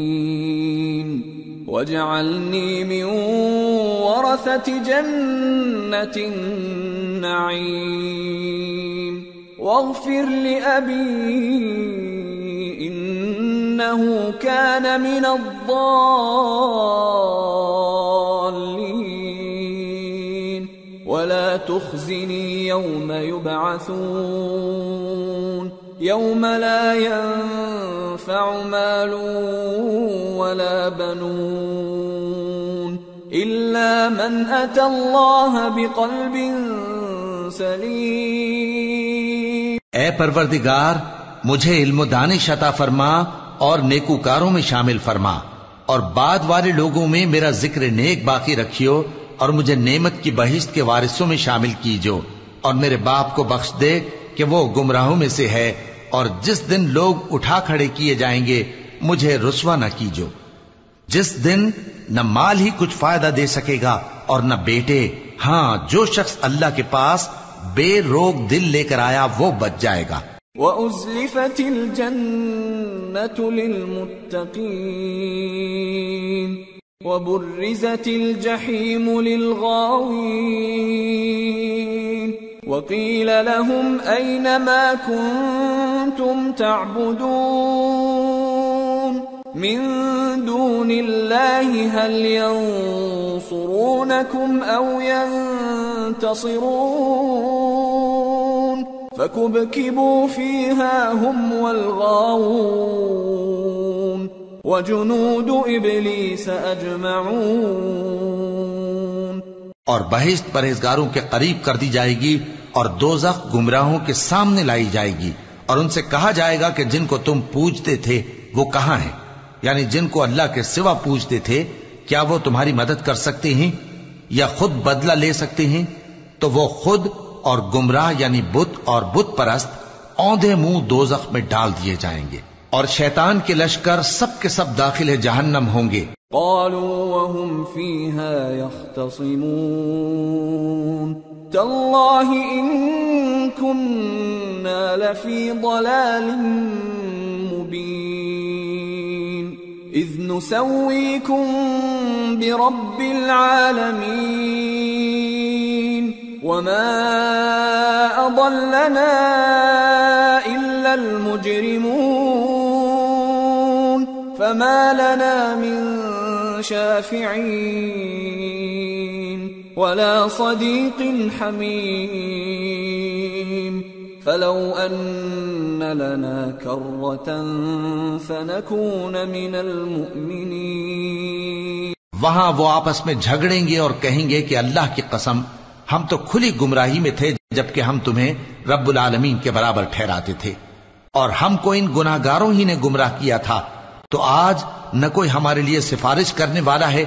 الآخرين واجعلني من ورثة جنة النعيم واغفر لأبي إنه كان من الضالين ولا تخزني يوم يبعثون يوم لا ينفع مال ولا بنون إلا من أتى الله بقلب سليم. اے پروردگار مجھے علم و دانش عطا فرما اور نیکوکاروں میں شامل فرما اور بعد والے لوگوں میں میرا ذکر نیک باقی رکھیو اور مجھے نعمت کی بہشت کے وارثوں میں شامل کیجو اور میرے باپ کو بخش دے کہ وہ گمراہوں میں سے ہے اور جس دن لوگ اٹھا کھڑے کیے جائیں گے مجھے رسوا نہ کیجو جس دن نہ مال ہی کچھ فائدہ دے سکے گا اور نہ بیٹے. ہاں جو شخص اللہ کے پاس بے روک دل لے کر آیا وہ بچ جائے گا. وَأُزْلِفَتِ الْجَنَّةُ لِلْمُتَّقِينَ وَبُرِّزَتِ الْجَحِيمُ لِلْغَاوِينَ وَقِيلَ لَهُمْ أَيْنَ مَا كُنْتُمْ تَعْبُدُونَ مِن دُونِ اللَّهِ هَلْ يَنصُرُونَكُمْ أَوْ يَنتَصِرُونَ فَكُبْكِبُوا فِيهَا هُمْ وَالْغَاوُونَ وَجُنُودُ إِبْلِيسَ أَجْمَعُونَ. اور بہشت پرہیزگاروں کے قریب کر دی جائے گی اور دوزخ گمراہوں کے سامنے لائی جائے گی اور ان سے کہا جائے گا کہ جن کو تم پوجتے تھے وہ کہاں ہیں؟ یعنی جن کو اللہ کے سوا پوجتے تھے کیا وہ تمہاری مدد کر سکتے ہیں یا خود بدلہ لے سکتے ہیں؟ تو وہ خود اور گمراہ یعنی بت اور بت پرست اوندھے منہ دوزخ میں ڈال دیے جائیں گے اور شیطان کے لشکر سب کے سب داخل جہنم ہوں گے. قالوا وهم فيها يختصمون تالله إن كنا لفي ضلال مبين إذ نسويكم برب العالمين وما أضلنا إلا المجرمون فما لنا من شافعين ولا صديق حميم فلو أن لنا كرة فنكون من المؤمنين. وہاں وہ آپس میں جھگڑیں گے اور کہیں گے کہ اللہ کی قسم ہم تو کھلی گمراہی میں تھے جبکہ ہم تمہیں رب العالمین کے برابر ٹھہراتے تھے اور ہم کو ان گناہگاروں ہی نے گمراہ کیا تھا تو آج نہ کوئی ہمارے لیے سفارش کرنے والا ہے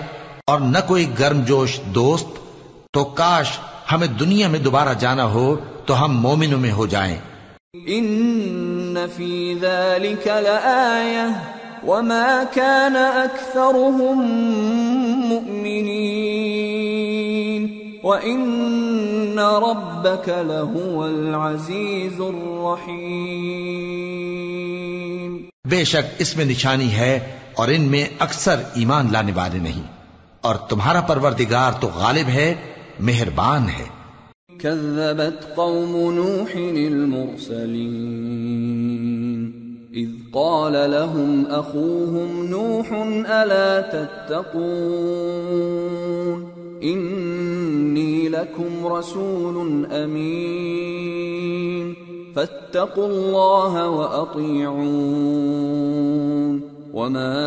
اور نہ کوئی گرم جوش دوست. تو کاش ہمیں دنیا میں دوبارہ جانا ہو تو ہم مومنوں میں ہو جائیں. ان فی ذلک لآیہ وما كان اکثرهم مؤمنین وان ربک لهو العزیز الرحیم. بے شک اس میں نشانی ہے اور ان میں اکثر ایمان لانے والے نہیں، اور تمہارا پروردگار تو غالب ہے، مہربان ہے۔ كذبت قوم نوح المرسلين إذ قال لهم أخوهم نوح ألا تتقون إني لكم رسول أمين فاتقوا الله وأطيعون وما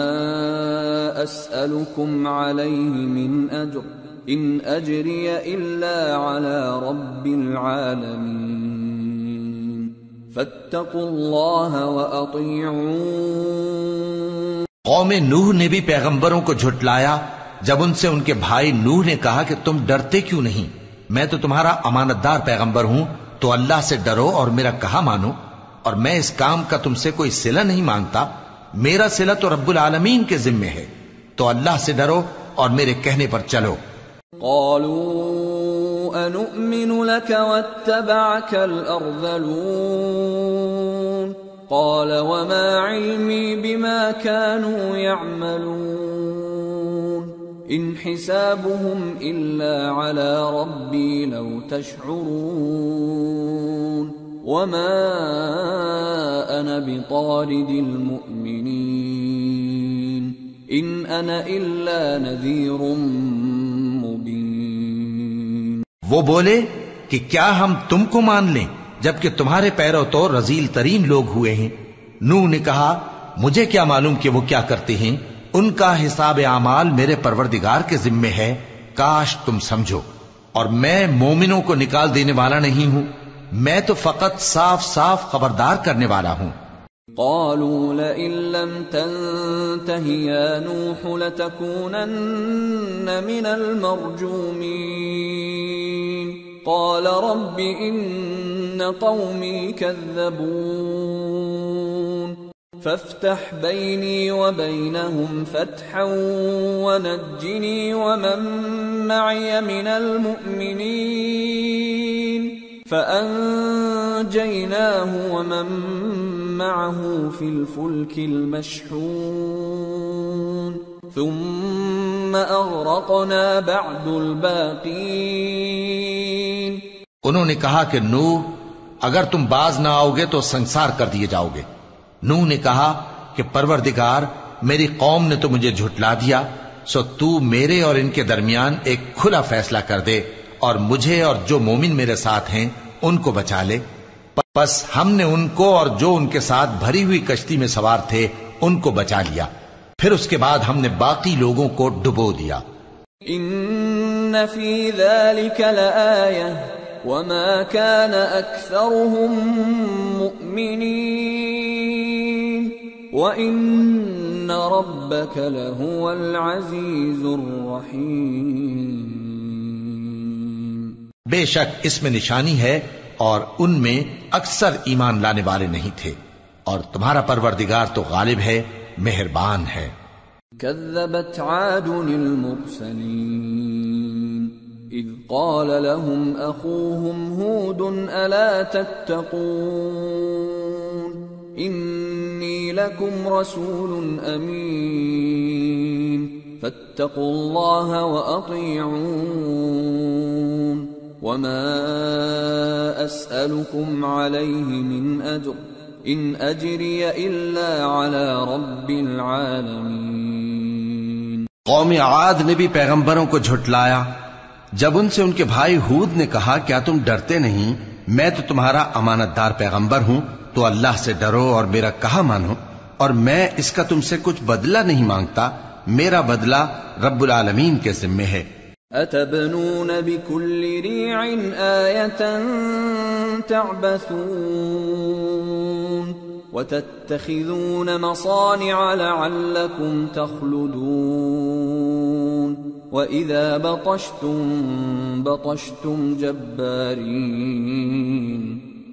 أسألكم عليه من أجر إن أجري إلا على رب العالمين فاتقوا الله وأطيعون۔ قوم نوح نے بھی پیغمبروں کو جھٹلایا جب ان سے ان کے بھائی نوح نے کہا کہ تم ڈرتے کیوں نہیں، میں تو تمہارا امانت دار پیغمبر ہوں، تو اللہ سے ڈرو اور میرا کہا مانو، اور میں اس کام کا تم سے کوئی صلہ نہیں مانگتا، میرا صلہ تو رب العالمین کے ذمے ہے، تو اللہ سے ڈرو اور میرے کہنے پر چلو۔ قالوا أنؤمن لك واتبعك الأرذلون قال وما علمي بما كانوا يعملون إن حسابهم إلا على ربي لو تشعرون وما أنا بطارد المؤمنين إن أنا إلا نذير مبين۔ وہ بولے کہ کیا ہم تم کو مان لیں جبکہ تمہارے پیرو تو رذیل ترین لوگ ہوئے ہیں؟ نوح نے کہا مجھے کیا معلوم کہ وہ کیا کرتے ہیں، ان کا حساب اعمال میرے پروردگار کے ذمے ہے، کاش تم سمجھو، اور میں مومنوں کو نکال دینے والا نہیں ہوں، میں تو فقط صاف صاف خبردار کرنے والا ہوں۔ قالوا لئن لم تنته يا نوح لتكونن من المرجومين قال رب إن قومي كذبون فافتح بيني وبينهم فتحا ونجني ومن معي من المؤمنين فأنجيناه ومن معه في الفلك المشحون ثم أغرقنا بعد الباقين۔ انہوں نے کہا کہ نوح اگر تم باز نہ آؤ گے تو سنسار کر دیے جاؤ گے۔ نوح نے کہا کہ پروردگار میری قوم نے تو مجھے جھٹلا دیا، سو تو میرے اور ان کے درمیان ایک کھلا فیصلہ کر دے اور مجھے اور جو مومن میرے ساتھ ہیں ان کو بچا لے۔ پس ہم نے ان کو اور جو ان کے ساتھ بھری ہوئی کشتی میں سوار تھے ان کو بچا لیا، پھر اس کے بعد ہم نے باقی لوگوں کو ڈبو دیا۔ ان فی ذلک لآیہ وما كان اکثرهم مؤمنین وان ربک لهو العزیز الرحیم۔ بے شک اس میں نشانی ہے اور ان میں اکثر ایمان لانے والے نہیں تھے، اور تمہارا پروردگار تو غالب ہے، مہربان ہے۔ كذبت عاد المرسلين إذ قال لهم أخوهم هود ألا تتقون إني لكم رسول أمين فاتقوا الله وأطيعون وما أسألكم عليه من أجر إن أجري إلا على رب العالمين۔ قوم عاد نے بھی پیغمبروں کو جھٹلایا جب ان سے ان کے بھائی ہود نے کہا کیا تم ڈرتے نہیں، میں تو تمہارا امانت دار پیغمبر ہوں، تو اللہ سے ڈرو اور میرا کہا مانو، اور میں اس کا تم سے کچھ بدلہ نہیں مانگتا، میرا بدلہ رب العالمین کے ذمے ہے۔ أتبنون بكل ريع آية تعبثون وتتخذون مصانع لعلكم تخلدون وإذا بطشتم بطشتم جبارين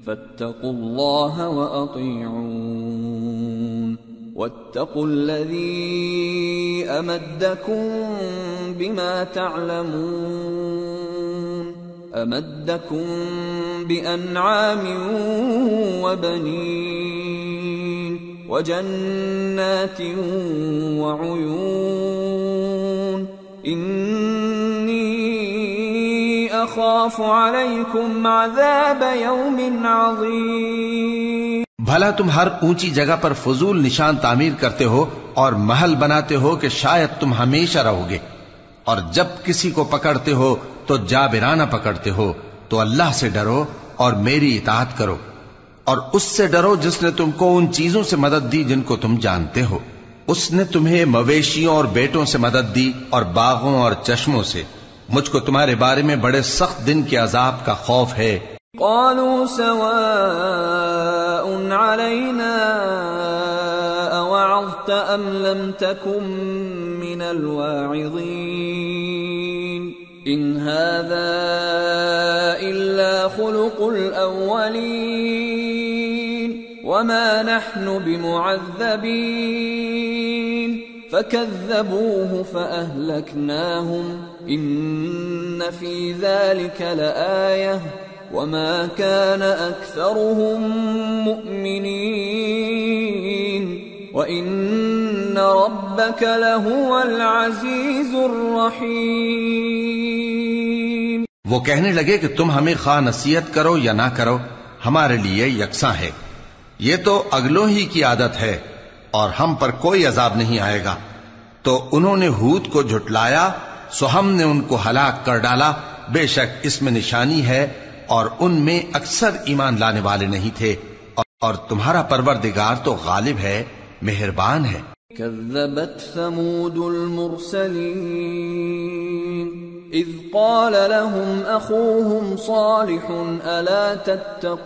فاتقوا الله وأطيعون واتقوا الذي أمدكم بما تعلمون أمدكم بأنعام وبنين وجنات وعيون إني أخاف عليكم عذاب يوم عظيم۔ بھلا تم ہر اونچی جگہ پر فضول نشان تعمیر کرتے ہو اور محل بناتے ہو کہ شاید تم ہمیشہ رہو گے، اور جب کسی کو پکڑتے ہو تو جابرانہ پکڑتے ہو، تو اللہ سے ڈرو اور میری اطاعت کرو، اور اس سے ڈرو جس نے تم کو ان چیزوں سے مدد دی جن کو تم جانتے ہو۔ اس نے تمہیں مویشیوں اور بیٹوں سے مدد دی اور باغوں اور چشموں سے۔ مجھ کو تمہارے بارے میں بڑے سخت دن کے عذاب کا خوف ہے۔ قالوا سواء علينا أوعظت أم لم تكن من الواعظين إن هذا إلا خلق الأولين وما نحن بمعذبين فكذبوه فأهلكناهم إن في ذلك لآية وما كان أكثرهم مؤمنين وإن ربك لهو العزيز الرحيم۔ وہ کہنے لگے کہ تم ہمیں خواہ نصیحت کرو یا نہ کرو ہمارے لیے یکساں ہے، یہ تو اگلوں ہی کی عادت ہے اور ہم پر کوئی عذاب نہیں آئے گا۔ تو انہوں نے ہود کو جھٹلایا سو ہم نے ان کو ہلاک کر ڈالا، بے شک اس میں نشانی ہے اور ان میں اکثر ایمان لانے والے نہیں تھے، اور تمہارا پروردگار تو غالب ہے، مہربان ہے۔ كذبت ثمود المرسلين إذ قال لهم أخوهم صالح ألا تتقون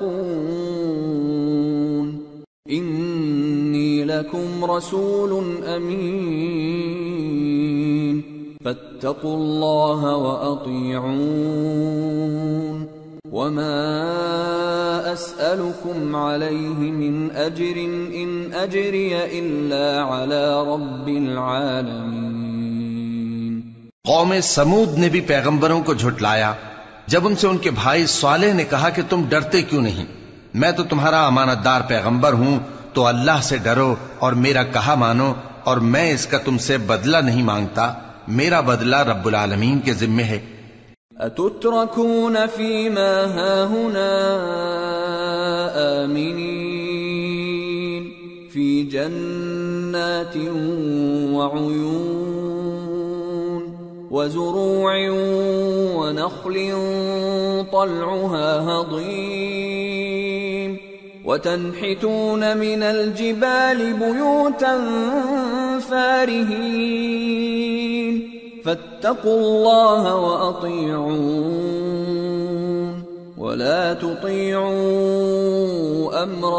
إني لكم رسول أمين فاتقوا الله وأطيعون وما أسألكم عليه من أجر إن أجري إلا على رب العالمين۔ قوم سمود نے بھی پیغمبروں کو جھٹلایا جب ان سے ان کے بھائی صالح نے کہا کہ تم ڈرتے کیوں نہیں، میں تو تمہارا امانت دار پیغمبر ہوں، تو اللہ سے ڈرو اور میرا کہا مانو، اور میں اس کا تم سے بدلہ نہیں مانگتا، میرا بدلہ رب العالمین کے ذمے ہے۔ أتتركون فيما هاهنا آمنين في جنات وعيون وزروع ونخل طلعها هضيم وتنحتون من الجبال بيوتا فارهين فاتقوا الله وأطيعون ولا تطيعوا أمر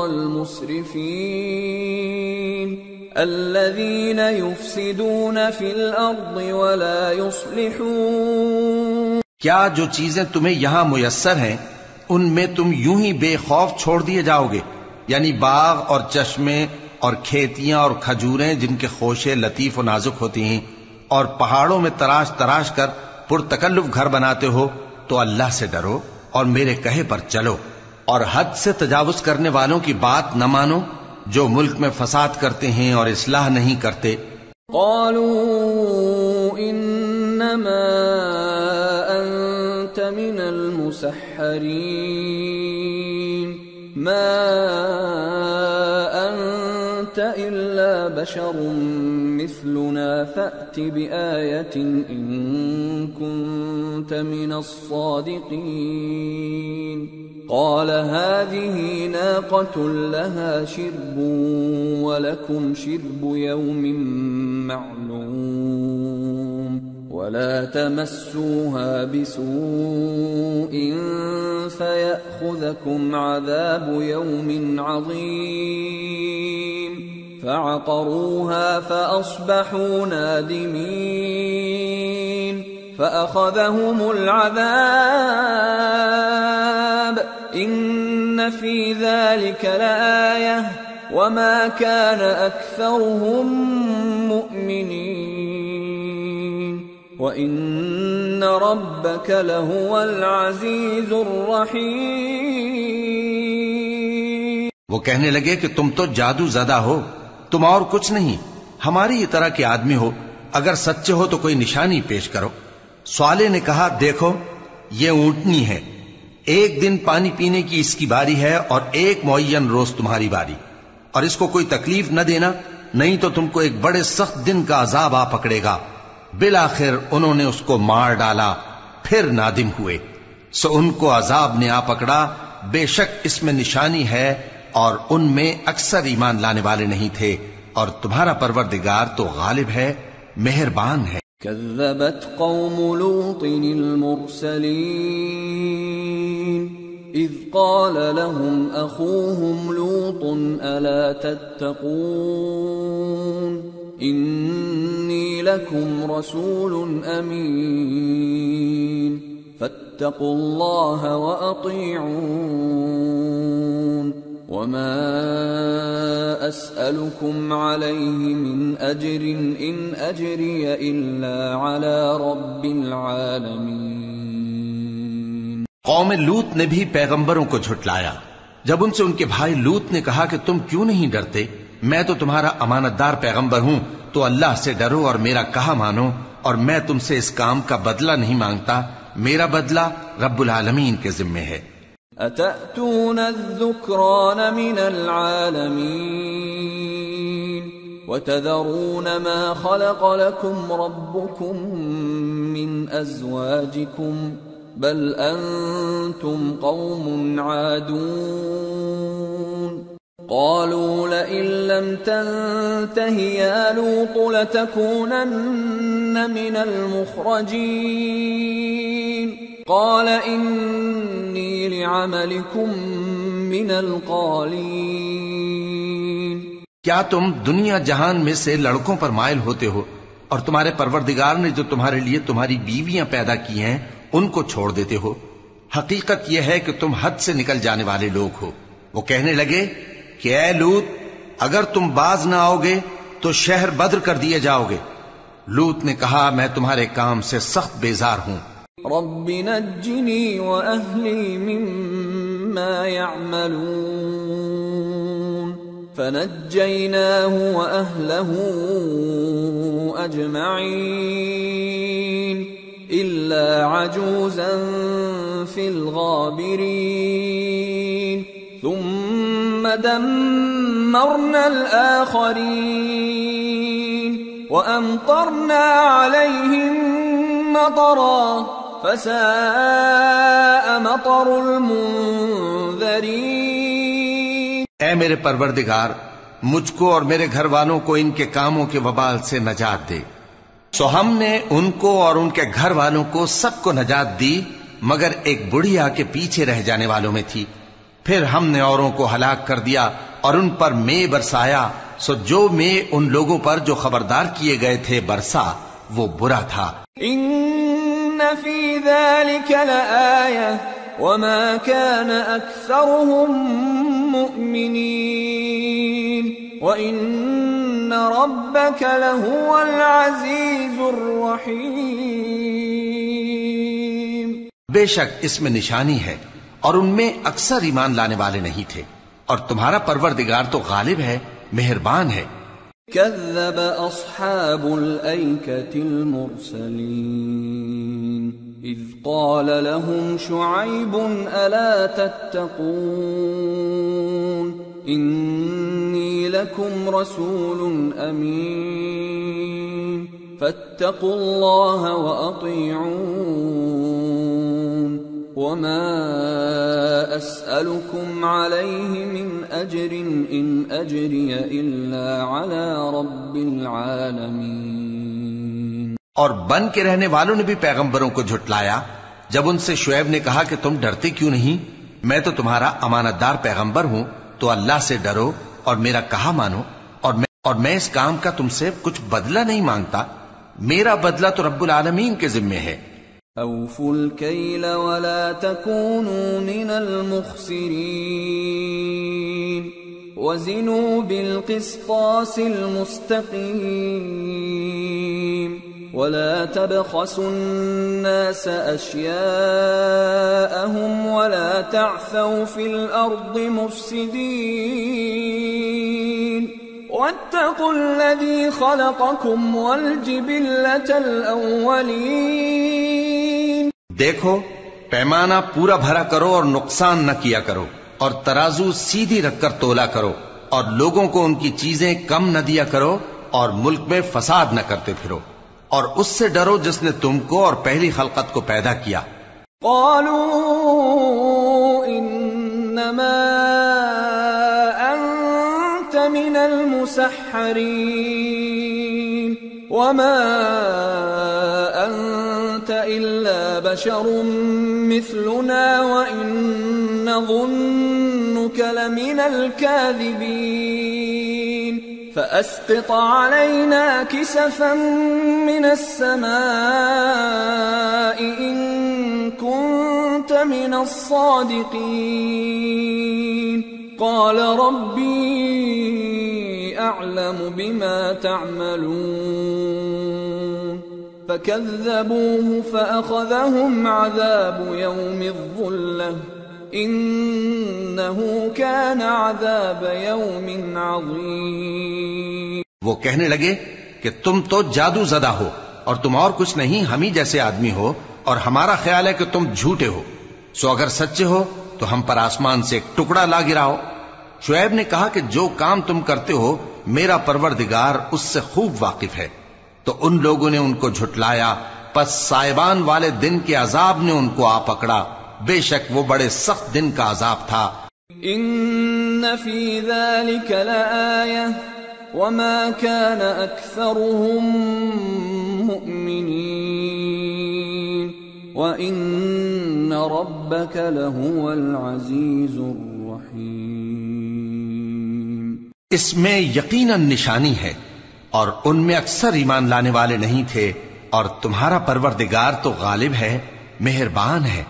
المسرفين الذين يفسدون في الأرض ولا يصلحون۔ کیا جو چیزیں تمہیں یہاں میسر ہیں ان میں تم یوں ہی بے خوف چھوڑ دیے جاؤ گے، یعنی باغ اور چشمے اور کھیتیاں اور کھجوریں جن کے خوشے لطیف و نازک ہوتی ہیں، اور پہاڑوں میں تراش تراش کر پرتکلف گھر بناتے ہو، تو اللہ سے ڈرو اور میرے کہے پر چلو، اور حد سے تجاوز کرنے والوں کی بات نہ مانو جو ملک میں فساد کرتے ہیں اور اصلاح نہیں کرتے۔ قالوا انما انت من المسحرين ما انت الا بشر مثلنا فأت بآية إن كنت من الصادقين قال هذه ناقة لها شرب ولكم شرب يوم معلوم ولا تمسوها بسوء فيأخذكم عذاب يوم عظيم فعقروها فأصبحوا نادمين فأخذهم العذاب إن في ذلك لآية وما كان أكثرهم مؤمنين وإن ربك لهو العزيز الرحيم۔ وہ کہنے لگے کہ تم تو جادو زدہ ہو، تم اور کچھ نہیں، ہماری ہی طرح کے آدمی ہو، اگر سچے ہو تو کوئی نشانی پیش کرو۔ صالح نے کہا دیکھو یہ اونٹنی ہے، ایک دن پانی پینے کی اس کی باری ہے اور ایک معین روز تمہاری باری، اور اس کو کوئی تکلیف نہ دینا، نہیں تو تم کو ایک بڑے سخت دن کا عذاب آ پکڑے گا۔ بالآخر انہوں نے اس کو مار ڈالا، پھر نادم ہوئے، سو ان کو عذاب نے آ پکڑا، بے شک اس میں نشانی ہے اور ان میں اکثر ایمان لانے والے نہیں تھے، اور تمہارا پروردگار تو غالب ہے، مہربان ہے۔ كذبت قوم لوط المرسلين إذ قال لهم أخوهم لوط ألا تتقون إني لكم رسول أمين فاتقوا الله وأطيعون وما أسألكم عليه من أجر إن أجري إلا على رب العالمين۔ قوم لوط نے بھی پیغمبروں کو جھٹلایا جب ان سے ان کے بھائی لوط نے کہا کہ تم کیوں نہیں ڈرتے، میں تو تمہارا امانت دار پیغمبر ہوں، تو اللہ سے ڈرو اور میرا کہا مانو، اور میں تم سے اس کام کا بدلہ نہیں مانگتا، میرا بدلہ رب العالمین کے ذمے ہے۔ أتأتون الذكران من العالمين وتذرون ما خلق لكم ربكم من أزواجكم بل أنتم قوم عادون قالوا لئن لم تنته يا لوط لتكونن من المخرجين قال إني لعملكم من القالين۔ کیا تم دنیا جہان میں سے لڑکوں پر مائل ہوتے ہو اور تمہارے پروردگار نے جو تمہارے لیے تمہاری بیویاں پیدا کی ہیں ان کو چھوڑ دیتے ہو؟ حقیقت یہ ہے کہ تم حد سے نکل جانے والے لوگ ہو۔ وہ کہنے لگے کہ اے لوط اگر تم باز نہ آؤ گے تو شہر بدر کر دیے جاؤ گے۔ لوط نے کہا میں تمہارے کام سے سخت بیزار ہوں۔ رب نجنی وأهلی مما يعملون فنجيناه وأهله أجمعين إلا عجوزا في الغابرين ثم دمرنا الآخرين وأمطرنا عليهم مطرا فساء مطر المنذرين۔ اے میرے پروردگار مجھ کو اور میرے گھر والوں کو ان کے کاموں کے وبال سے نجات دے۔ سو ہم نے ان کو اور ان کے گھر والوں کو سب کو نجات دی مگر ایک بڑھیا کے پیچھے رہ جانے والوں میں تھی۔ پھر ہم نے اوروں کو ہلاک کر دیا اور ان پر مے برسایا، سو جو مے ان لوگوں پر جو خبردار کیے گئے تھے برسا وہ برا تھا۔ ان فی ذلک لآیہ وما كان اکثرهم مؤمنین وان ربک لهو العزیز الرحیم۔ بے شک اس میں نشانی ہے اور ان میں اکثر ایمان لانے والے نہیں تھے، اور تمہارا پروردگار تو غالب ہے، مہربان ہے۔ كذب أصحاب الأيكة المرسلين إذ قال لهم شعيب ألا تتقون إني لكم رسول أمين فاتقوا الله وأطيعون وما أسألكم عليه من أجر إن أجري إلا على رب العالمين۔ اور بن کے رہنے والوں نے بھی پیغمبروں کو جھٹلایا جب ان سے شعیب نے کہا کہ تم ڈرتے کیوں نہیں، میں تو تمہارا امانت دار پیغمبر ہوں، تو اللہ سے ڈرو اور میرا کہا مانو، اور میں اس کام کا تم سے کچھ بدلہ نہیں مانگتا، میرا بدلہ تو رب العالمین کے ذمے ہے۔ أوفوا الكيل ولا تكونوا من المخسرين وزنوا بالقسطاس المستقيم ولا تبخسوا الناس أشياءهم ولا تعثوا في الأرض مفسدين واتقوا الذي خلقكم والجبلة الأولين. دیکھو پیمانہ پورا بھرا کرو اور نقصان نہ کیا کرو، اور ترازو سیدھی رکھ کر تولا کرو، اور لوگوں کو ان کی چیزیں کم نہ دیا کرو، اور ملک میں فساد نہ کرتے پھرو، اور اس سے ڈرو جس نے تم کو اور پہلی خلقت کو پیدا کیا. قالوا انما انت من المسحرين وما انت الا بشر مثلنا وان نظنك لمن الكاذبين فأسقط علينا كسفا من السماء إن كنت من الصادقين. قال ربي أعلم بما تعملون فكذبوه فأخذهم عذاب يوم الظلة انہو کان عذاب یوم عظیم. وہ کہنے لگے کہ تم تو جادو زدہ ہو اور تم اور کچھ نہیں، ہم ہی جیسے آدمی ہو، اور ہمارا خیال ہے کہ تم جھوٹے ہو، سو اگر سچے ہو تو ہم پر آسمان سے ایک ٹکڑا لا گراؤ. شعیب نے کہا کہ جو کام تم کرتے ہو میرا پروردگار اس سے خوب واقف ہے. تو ان لوگوں نے ان کو جھٹلایا، پس سائبان والے دن کے عذاب نے ان کو آ پکڑا، بے شک وہ بڑے سخت دن کا عذاب تھا. ان فی ذلک لآیہ وما كان اکثرهم مؤمنین وان ربک لہو العزیز الرحیم. اس میں یقیناً نشانی ہے، اور ان میں اکثر ایمان لانے والے نہیں تھے، اور تمہارا پروردگار تو غالب ہے، مہربان ہے.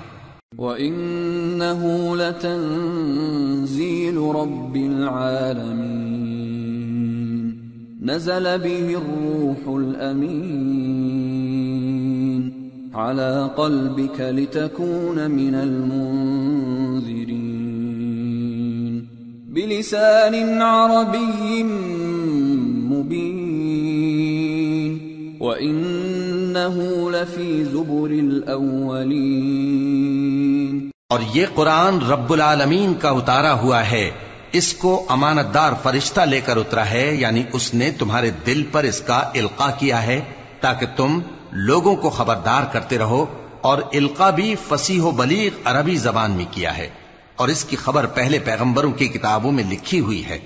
وَإِنَّهُ لَتَنزِيلُ رَبِّ الْعَالَمِينَ نَزَلَ بِهِ الرُّوحُ الْأَمِينُ عَلَى قَلْبِكَ لِتَكُونَ مِنَ الْمُنذِرِينَ بِلِسَانٍ عَرَبِيٍّ مُبِينٍ وَإِنَّهُ لَفِي زُبُرِ الْأَوَّلِينَ. اور یہ قرآن رب العالمین کا اتارا ہوا ہے، اس کو امانت دار فرشتہ لے کر اترا ہے، یعنی اس نے تمہارے دل پر اس کا القاء کیا ہے تاکہ تم لوگوں کو خبردار کرتے رہو، اور القاء بھی فصیح و بلیغ عربی زبان میں کیا ہے، اور اس کی خبر پہلے پیغمبروں کی کتابوں میں لکھی ہوئی ہے.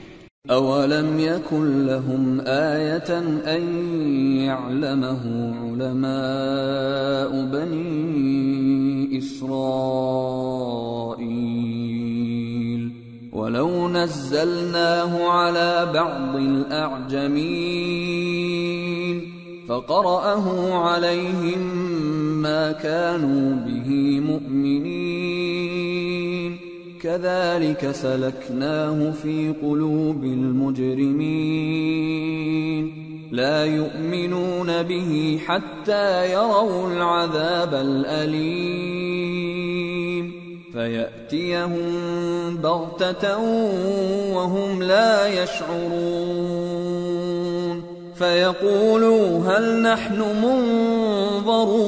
اولم يكن لهم آية ان يعلمه علماء بني إسرائيل ولو نزلناه على بعض الأعجمين فقرأه عليهم ما كانوا به مؤمنين كذلك سلكناه في قلوب المجرمين لا يؤمنون به حتى يروا العذاب الأليم فيأتيهم بغتة وهم لا يشعرون فيقولوا هل نحن منظرون.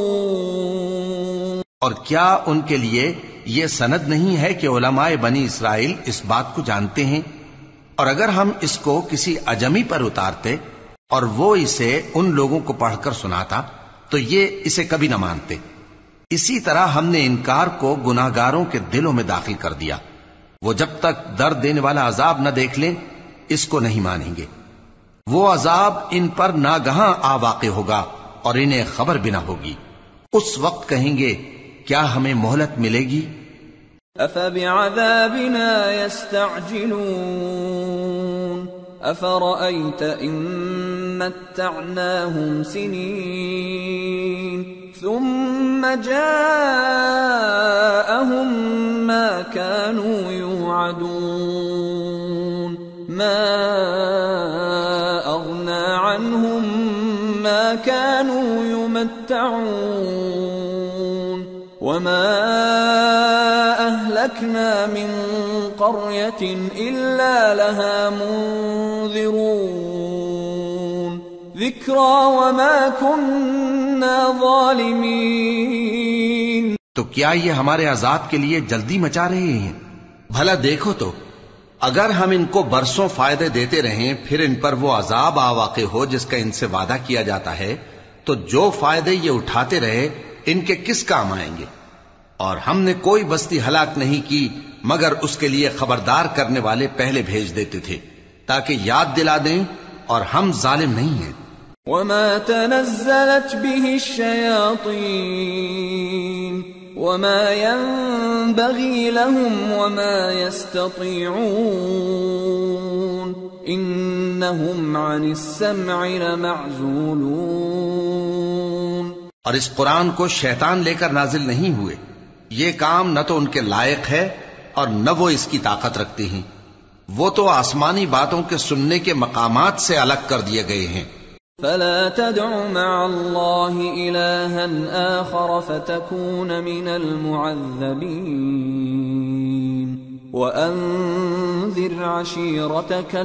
اور کیا ان کے لیے یہ سند نہیں ہے کہ علماء بنی اسرائیل اس بات کو جانتے ہیں، اور اگر ہم اس کو کسی اجمی پر اتارتے اور وہ اسے ان لوگوں کو پڑھ کر سناتا تو یہ اسے کبھی نہ مانتے. اسی طرح ہم نے انکار کو گناہگاروں کے دلوں میں داخل کر دیا، وہ جب تک درد دینے والا عذاب نہ دیکھ لیں اس کو نہیں مانیں گے. وہ عذاب ان پر ناگہاں آ واقع ہوگا اور انہیں خبر بھی نہ ہوگی. اس وقت کہیں گے کیا ہمیں مہلت ملے گی؟ أَفَبِعَذَابِنَا يَسْتَعْجِلُونَ أَفَرَأَيْتَ إِن مَّتَّعْنَاهُمْ سِنِينَ ثُمَّ جَاءَهُم مَّا كَانُوا يُوعَدُونَ مَا أَغْنَىٰ عَنْهُم مَّا كَانُوا يُمْنُونَ يتمتعون وما أهلكنا من قرية إلا لها منذرون ذكرى وما كنا ظالمين. تو کیا یہ ہمارے عذاب کے لیے جلدی مچا رہے ہیں؟ بھلا دیکھو تو اگر ہم ان کو برسوں فائدے دیتے رہیں پھر ان پر وہ عذاب آ واقع ہو جس کا ان سے وعدہ کیا جاتا ہے تو جو فائدے یہ اٹھاتے رہے ان کے کس کام آئیں گے؟ اور ہم نے کوئی بستی ہلاک نہیں کی مگر اس کے لیے خبردار کرنے والے پہلے بھیج دیتے تھے تاکہ یاد دلا دیں اور ہم ظالم نہیں ہیں. وما تنزلت به الشياطين وما ينبغي لهم وما يستطيعون إنهم عن السمع لمعزولون. اور اس قرآن کو شیطان لے کر نازل نہیں ہوئے، یہ کام نہ تو ان کے لائق ہے اور نہ وہ اس کی طاقت رکھتے ہیں، وہ تو آسمانی باتوں کے سننے کے مقامات سے الگ کر دیے گئے ہیں. فلا تدع مع الله إلها آخر فتكون من المعذبين وأنذر عشيرتك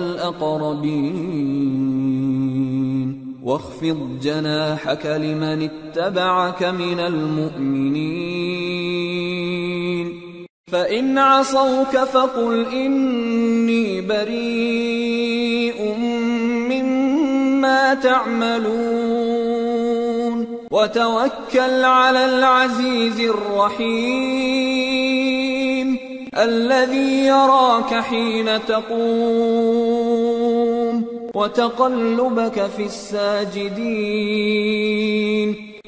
الأقربين واخفض جناحك لمن اتبعك من المؤمنين فإن عصوك فقل إني بريء مما تعملون وتوكل على العزيز الرحيم الذي يراك حين تقوم وتقلبك في الساجدين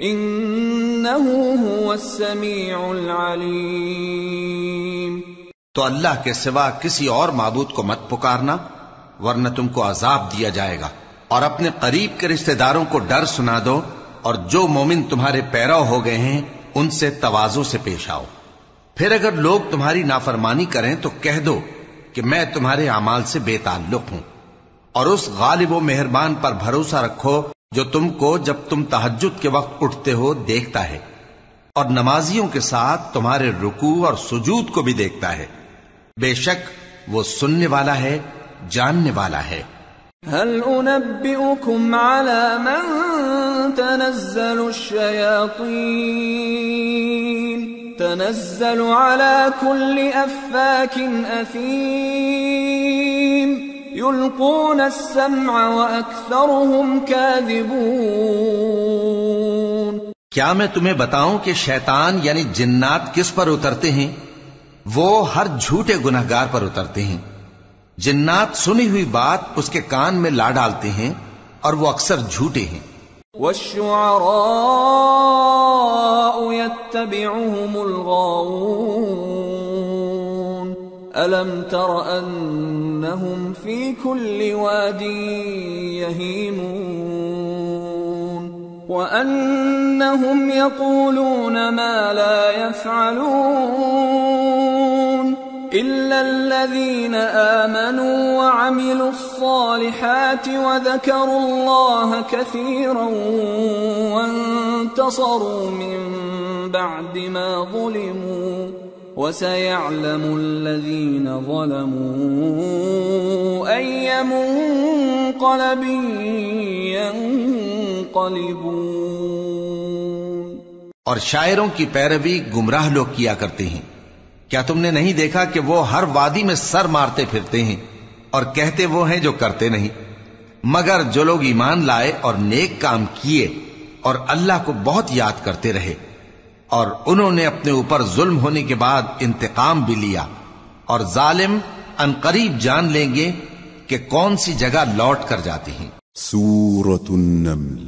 إنه هو السميع العليم. تو اللہ کے سوا کسی اور معبود کو مت پکارنا ورنہ تم کو عذاب دیا جائے گا، اور اپنے قریب کے رشتہ داروں کو ڈر سنا دو، اور جو مومن تمہارے پیرو ہو گئے ہیں ان سے تواضع سے پیش آؤ. پھر اگر لوگ تمہاری نافرمانی کریں تو کہہ دو کہ میں تمہارے اعمال سے بے تعلق ہوں، اور اس غالب و مہربان پر بھروسہ رکھو جو تم کو جب تم تہجد کے وقت اٹھتے ہو دیکھتا ہے، اور نمازیوں کے ساتھ تمہارے رکوع اور سجود کو بھی دیکھتا ہے. بے شک وہ سننے والا ہے، جاننے والا ہے. هل أنبئكم على من تنزل الشياطين تنزل على كل أفاك أثيم يلقون السمع وأكثرهم كاذبون. کیا میں تمہیں بتاؤں کہ شیطان یعنی جنات کس پر اترتے ہیں؟ وہ ہر جھوٹے گنہگار پر اترتے ہیں. جنات سنی ہوئی بات اس کے کان میں لا ڈالتے ہیں اور وہ اکثر جھوٹے ہیں. والشعراء يتبعهم الغاوون ألم تر أنهم في كل واد يهيمون وأنهم يقولون ما لا يفعلون إلا الذين آمنوا وعملوا الصالحات وذكروا الله كثيرا وانتصروا من بعد ما ظلموا وسيعلم الذين ظلموا أي منقلب ينقلبون. اور شاعروں کی پیروی گمراہ لوگ کیا کرتے ہیں. کیا تم نے نہیں دیکھا کہ وہ ہر وادی میں سر مارتے پھرتے ہیں اور کہتے وہ ہیں جو کرتے نہیں، مگر جو لوگ ایمان لائے اور نیک کام کیے اور اللہ کو بہت یاد کرتے رہے اور انہوں نے اپنے اوپر ظلم ہونے کے بعد انتقام بھی لیا، اور ظالم عنقریب جان لیں گے کہ کون سی جگہ لوٹ کر جاتے ہیں. سورة النمل.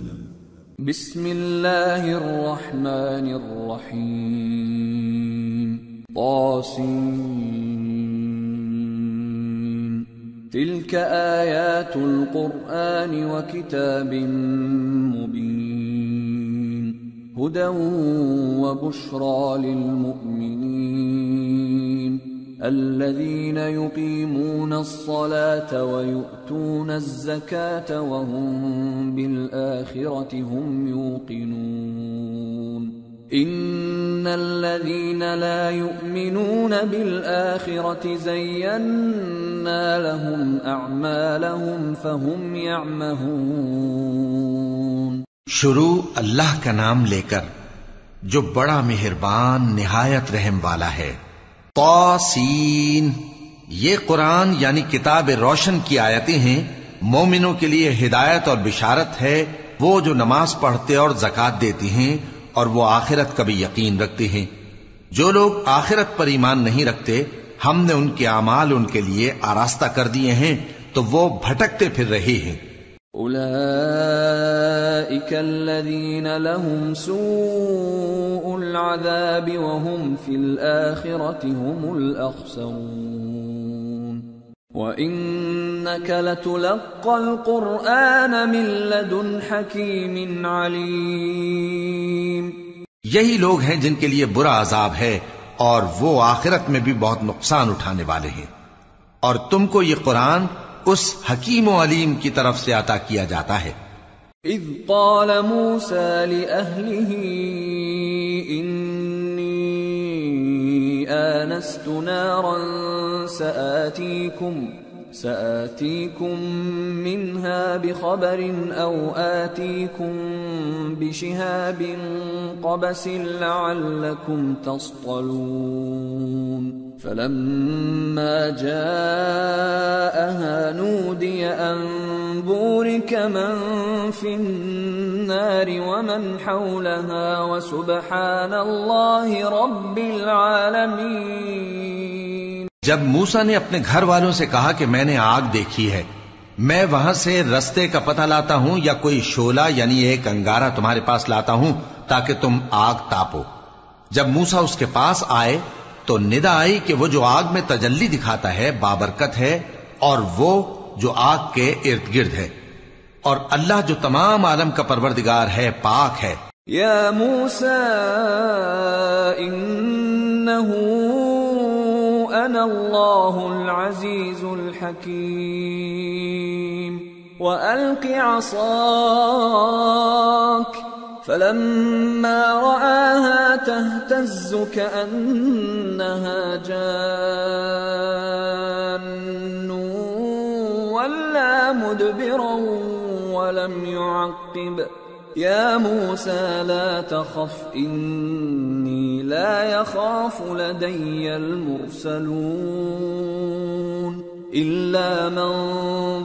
بسم اللہ الرحمن الرحیم. طاسين تلك آيات القرآن وكتاب مبين هدى وبشرى للمؤمنين الذين يقيمون الصلاة ويؤتون الزكاة وهم بالآخرة هم يوقنون إن الذين لا يؤمنون بالآخرة زينا لهم أعمالهم فهم يعمهون. شروع اللہ کا نام لے کر جو بڑا مہربان نہایت رحم والا ہے. طاسین، یہ قرآن یعنی کتاب روشن کی آیتیں ہیں. مومنوں کے لیے ہدایت اور بشارت ہے، وہ جو نماز پڑھتے اور زکوٰۃ دیتی ہیں اور وہ آخرت کا بھی یقین رکھتے ہیں. جو لوگ آخرت پر ایمان نہیں رکھتے ہم نے ان کے اعمال ان کے لیے آراستہ کر دیے ہیں تو وہ بھٹکتے پھر رہے ہیں. اولئک الذین لهم سوء العذاب وهم فی الآخرة هم الاخسرون. وَإِنَّكَ لَتُلَقَّى الْقُرْآنَ مِن لَّدُنْ حَكِيمٍ عَلِيمٍ. یہی لوگ ہیں جن کے لیے برا عذاب ہے اور وہ آخرت میں بھی بہت نقصان اٹھانے والے ہیں. اور تم کو یہ قرآن اس حکیم و علیم کی طرف سے عطا کیا جاتا ہے. اذ قال موسى لأهله آنست نارا سآتيكم منها بخبر أو آتيكم بشهاب قبس لعلكم تصطلون. فلما جاءها نودي أن بورك من في النار ومن حولها وسبحان الله رب العالمين. جب موسیٰ نے اپنے گھر والوں سے کہا کہ میں نے آگ دیکھی ہے، میں وہاں سے رستے کا پتہ لاتا ہوں یا کوئی شعلہ یعنی ایک انگارہ تمہارے پاس لاتا ہوں تاکہ تم آگ تاپو. جب موسیٰ اس کے پاس آئے تو ندا آئی کہ وہ جو آگ میں تجلی دکھاتا ہے بابرکت ہے اور وہ جو آگ کے ارد گرد ہے، اور اللہ جو تمام عالم کا پروردگار ہے پاک ہے. یا موسیٰ انہو انا اللہ العزیز الحکیم وَأَلْقِ عَصَاكَ فَلَمَّا رَآهَا تَهْتَزُّ كَأَنَّهَا جَانٌّ وَلَّى مُدْبِرًا وَلَمْ يُعَقِّبْ يَا مُوسَى لَا تَخَفْ إِنِّي لَا يَخَافُ لَدَيَّ الْمُرْسَلُونَ إِلَّا مَنْ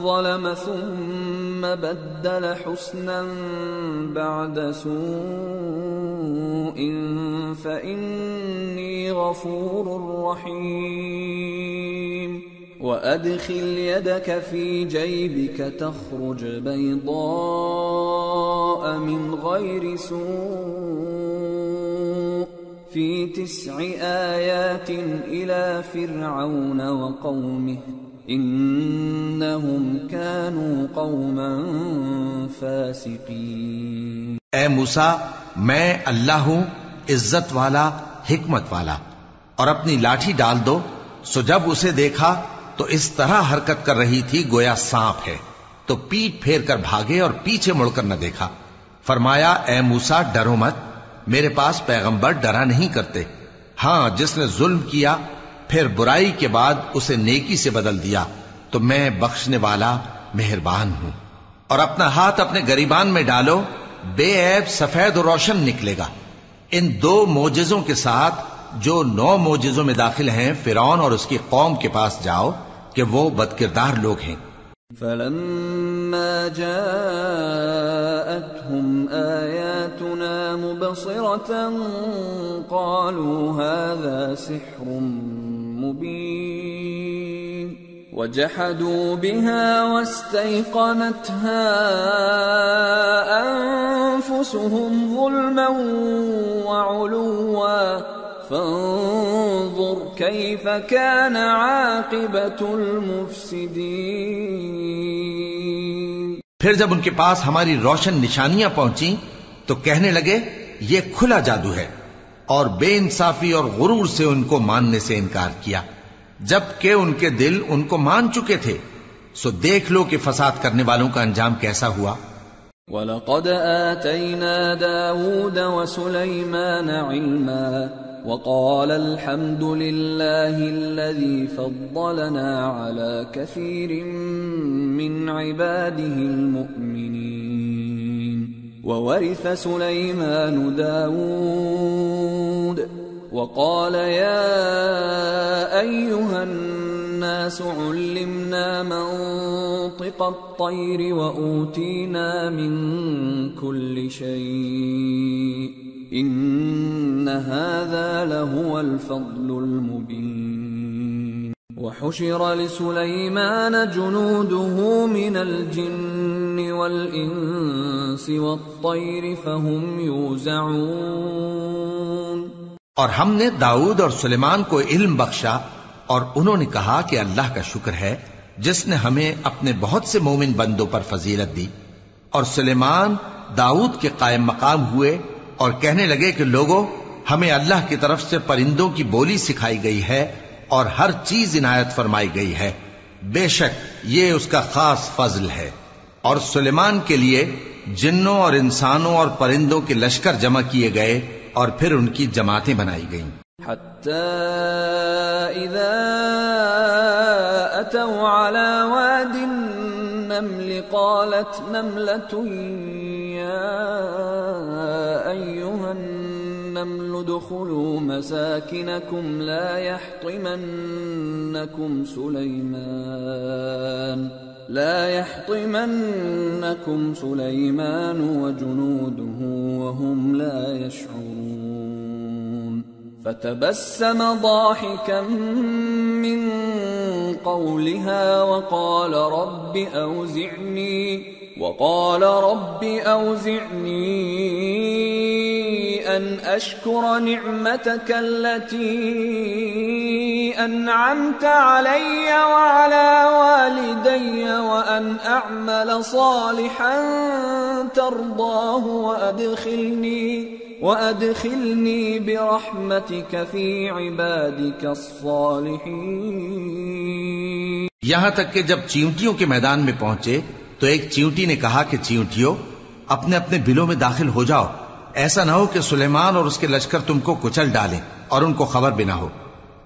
ظَلَمَ ثُمَّ بَدَّلَ حُسْنًا بَعْدَ سُوءٍ فَإِنِّي غَفُورٌ رَحِيمٌ وَأَدْخِلْ يَدَكَ فِي جَيْبِكَ تَخْرُجْ بَيْضَاءَ مِنْ غَيْرِ سُوءٍ فِي 9 آيَاتٍ إِلَى فِرْعَوْنَ وَقَوْمِهِ إِنَّهُمْ كَانُوا قَوْمًا فَاسِقِينَ. اے موسیٰ، میں اللہ ہوں، عزت والا، حکمت والا. اور اپنی لاٹھی ڈال دو. سو جب اسے دیکھا تو اس طرح حرکت کر رہی تھی گویا سانپ ہے، تو پیٹ پھیر کر بھاگے اور پیچھے مڑ کر نہ دیکھا. فرمایا اے موسیٰ ڈرو مت، میرے پاس پیغمبر ڈرا نہیں کرتے. ہاں جس نے ظلم کیا پھر برائی کے بعد اسے نیکی سے بدل دیا تو میں بخشنے والا مہربان ہوں. اور اپنا ہاتھ اپنے گریبان میں ڈالو، بے عیب سفید و روشن نکلے گا. ان 2 معجزوں کے ساتھ جو 9 معجزوں میں داخل ہیں فرعون اور اس کی قوم کے پاس جاؤ کہ وہ بدکردار لوگ ہیں. فَلَمَّا جَاءَتْهُمْ آيَاتُنَا مُبْصِرَةً قَالُوا هَذَا سِحْرٌ مُبِينٌ وَجَحَدُوا بِهَا وَاسْتَيْقَنَتْهَا أَنفُسُهُمْ ظُلْمًا وَعُلُوًّا فانظر كيف كان عاقبة المفسدين. پھر جب ان کے پاس ہماری روشن نشانیاں پہنچیں تو کہنے لگے یہ کھلا جادو ہے، اور بے انصافی اور غرور سے ان کو ماننے سے انکار کیا. جبکہ ان کے دل ان کو مان چکے تھے. سو دیکھ لو کہ فساد کرنے والوں کا انجام کیسا ہوا. وَلَقَدْ آتَيْنَا دَاوُودَ وَسُلَيْمَانَ عِلْمًا وَقَالَ الْحَمْدُ لِلَّهِ الَّذِي فَضَّلَنَا عَلَى كَثِيرٍ مِّنْ عِبَادِهِ الْمُؤْمِنِينَ. وَوَرِثَ سُلَيْمَانُ دَاوُودَ وَقَالَ يَا أَيُّهَا النَّاسُ عُلِّمْنَا مَنطِقَ الطَّيْرِ وَأُوتِينَا مِن كُلِّ شَيْءٍ إِنَّ هَذَا لَهُوَ الْفَضْلُ الْمُبِينُ. وَحُشِرَ لِسُلَيْمَانَ جُنُودُهُ مِنَ الْجِنِّ وَالْإِنسِ وَالطَّيْرِ فَهُمْ يُوزَعُونَ. اور ہم نے داؤد اور سلیمان کو علم بخشا، اور انہوں نے کہا کہ اللہ کا شکر ہے جس نے ہمیں اپنے بہت سے مومن بندوں پر فضیلت دی. اور سلیمان داؤد کے قائم مقام ہوئے اور کہنے لگے کہ لوگوں، ہمیں اللہ کی طرف سے پرندوں کی بولی سکھائی گئی ہے اور ہر چیز عنایت فرمائی گئی ہے. بے شک یہ اس کا خاص فضل ہے. اور سلیمان کے لیے جنوں اور انسانوں اور پرندوں کے لشکر جمع کیے گئے اور پھر ان کی جماعتیں بنائی گئیں. حتى إذا أتوا على واد النمل قالت نملة يا أيها النمل ادخلوا مساكنكم لا يحطمنكم سليمان وجنوده وهم لا يشعرون. فتبسم ضاحكا من قولها وقال رب أوزعني أن أشكر نعمتك التي أنعمت علي وعلى والدي وأن أعمل صالحا ترضاه وأدخلني برحمتك في عبادك الصالحين. یہاں تک کہ جب چیونٹیوں کے میدان میں پہنچے تو ایک چیونٹی نے کہا کہ چیونٹیوں، اپنے اپنے بلوں میں داخل ہو جاؤ، ایسا نہ ہو کہ سلیمان اور اس کے لشکر تم کو کچل ڈالیں اور ان کو خبر بھی نہ ہو.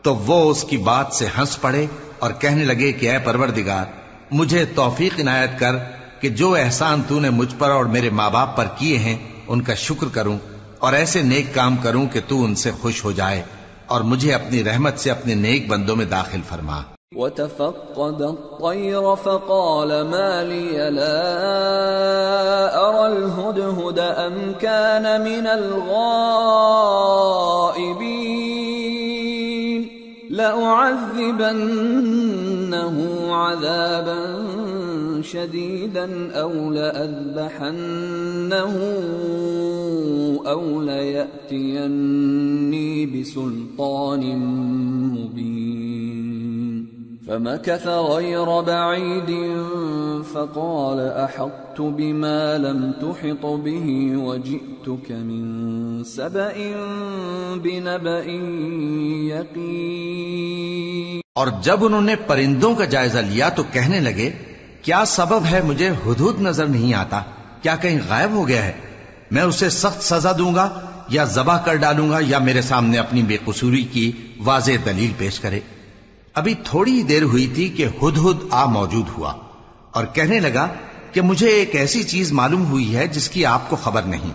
تو وہ اس کی بات سے ہنس پڑے اور کہنے لگے کہ اے پروردگار، مجھے توفیق عنایت کر کہ جو احسان تو نے مجھ پر اور میرے ماں باپ پر کیے ہیں ان کا شکر کروں اور ایسے نیک کام کروں کہ تو ان سے خوش ہو جائے اور مجھے اپنی رحمت سے اپنے نیک بندوں میں داخل فرما. وَتَفَقَّدَ الطَّيْرَ فَقَالَ مَا لِيَ لَا أَرَى الْهُدْهُدَ أَمْ كَانَ مِنَ الْغَائِبِينَ لَأُعَذِّبَنَّهُ عَذَابًا شَدِيدًا أَوْ لَأَذْبَحَنَّهُ أَوْ لَيَأْتِيَنِّي بِسُلْطَانٍ مُبِينٍ. فمكث غير بعيد فقال أحطت بما لم تحط به وجئتك من سبأ بنبأ يقين. اور جب انہوں نے پرندوں کا جائزہ لیا تو کہنے لگے کیا سبب ہے مجھے ہدہد نظر نہیں آتا؟ کیا کہیں غائب ہو گیا ہے؟ میں اسے سخت سزا دوں گا یا ذبح کر ڈالوں گا یا میرے سامنے اپنی بے قصوری کی واضح دلیل پیش کرے. ابھی تھوڑی دیر ہوئی تھی کہ ہدہد آ موجود ہوا اور کہنے لگا کہ مجھے ایک ایسی چیز معلوم ہوئی ہے جس کی آپ کو خبر نہیں،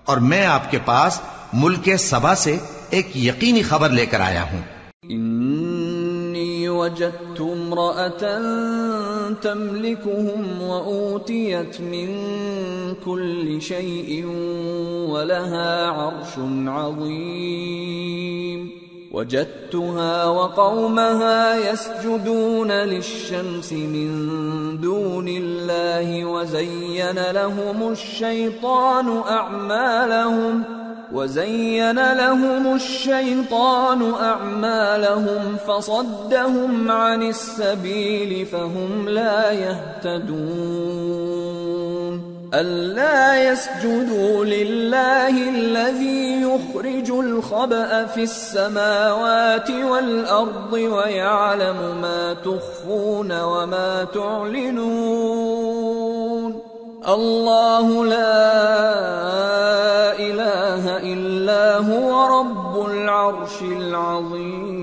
اور میں آپ کے پاس ملک سبا سے ایک یقینی خبر لے کر آیا ہوں. انی وجدت امرأة تملكهم وأوتيت من كل شيء ولها عرش عظيم. وجدتها وقومها يسجدون للشمس من دون الله وزين لهم الشيطان أعمالهم فصدهم عن السبيل فهم لا يهتدون. ألا يسجدوا لله الذي يخرج الخبأ في السماوات والأرض ويعلم ما تخفون وما تعلنون الله لا إله إلا هو رب العرش العظيم.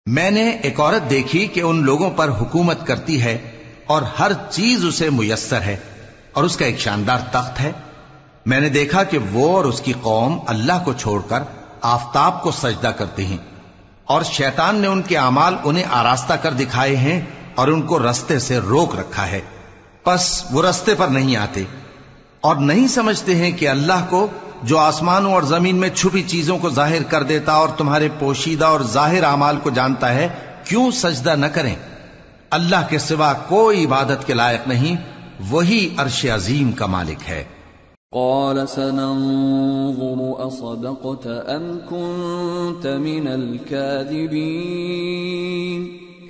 میں نے ایک عورت دیکھی کہ ان لوگوں پر حکومت کرتی ہے اور ہر چیز اسے میسر ہے اور اس کا ایک شاندار تخت ہے. میں نے دیکھا کہ وہ اور اس کی قوم اللہ کو چھوڑ کر آفتاب کو سجدہ کرتے ہیں اور شیطان نے ان کے اعمال انہیں آراستہ کر دکھائے ہیں اور ان کو رستے سے روک رکھا ہے. پس وہ رستے پر نہیں آتے اور نہیں سمجھتے ہیں کہ اللہ کو جو آسمانوں اور زمین میں چھپی چیزوں کو ظاہر کر دیتا اور تمہارے پوشیدہ اور ظاہر اعمال کو جانتا ہے کیوں سجدہ نہ کریں. اللہ کے سوا کوئی عبادت کے لائق نہیں، وہی عرش عظیم کا مالک ہے. قال سننظر أصدقت أم كنت من الكاذبين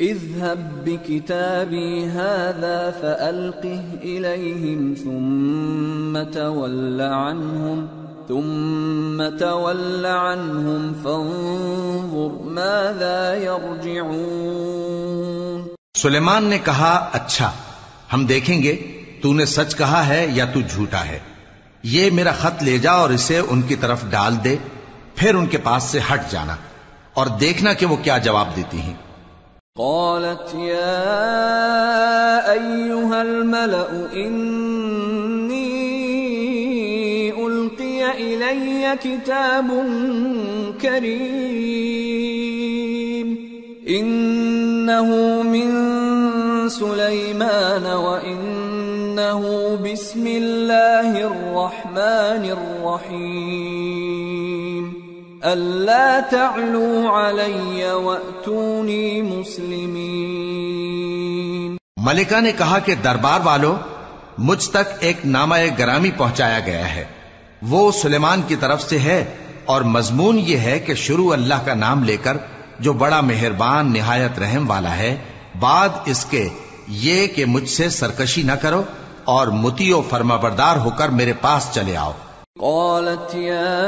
اذهب بكتابي هذا فألقه إليهم ثم تول عنهم فانظر ماذا يرجعون. سلیمان نے کہا اچھا ہم دیکھیں گے تو نے سچ کہا ہے یا تو جھوٹا ہے. یہ میرا خط لے جا اور اسے ان کی طرف ڈال دے، پھر ان کے پاس سے ہٹ جانا اور دیکھنا کہ وہ کیا جواب دیتی ہیں. قالت يا أيها الملأ إني ألقي إلي كتاب كريم إنه من سليمان وإنه بسم الله الرحمن الرحيم ألا تعلوا علي وأتوني مسلمين. ملکہ نے کہا کہ دربار والو مجھ تک ایک نامہ گرامی پہنچایا گیا ہے، وہ سلیمان کی طرف سے ہے اور مضمون یہ ہے کہ شروع اللہ کا نام لے کر جو بڑا مہربان نہایت رحم والا ہے، بعد اس کے یہ کہ مجھ سے سرکشی نہ کرو اور مطیع و فرمانبردار ہو کر میرے پاس چلے آؤ. قالت يا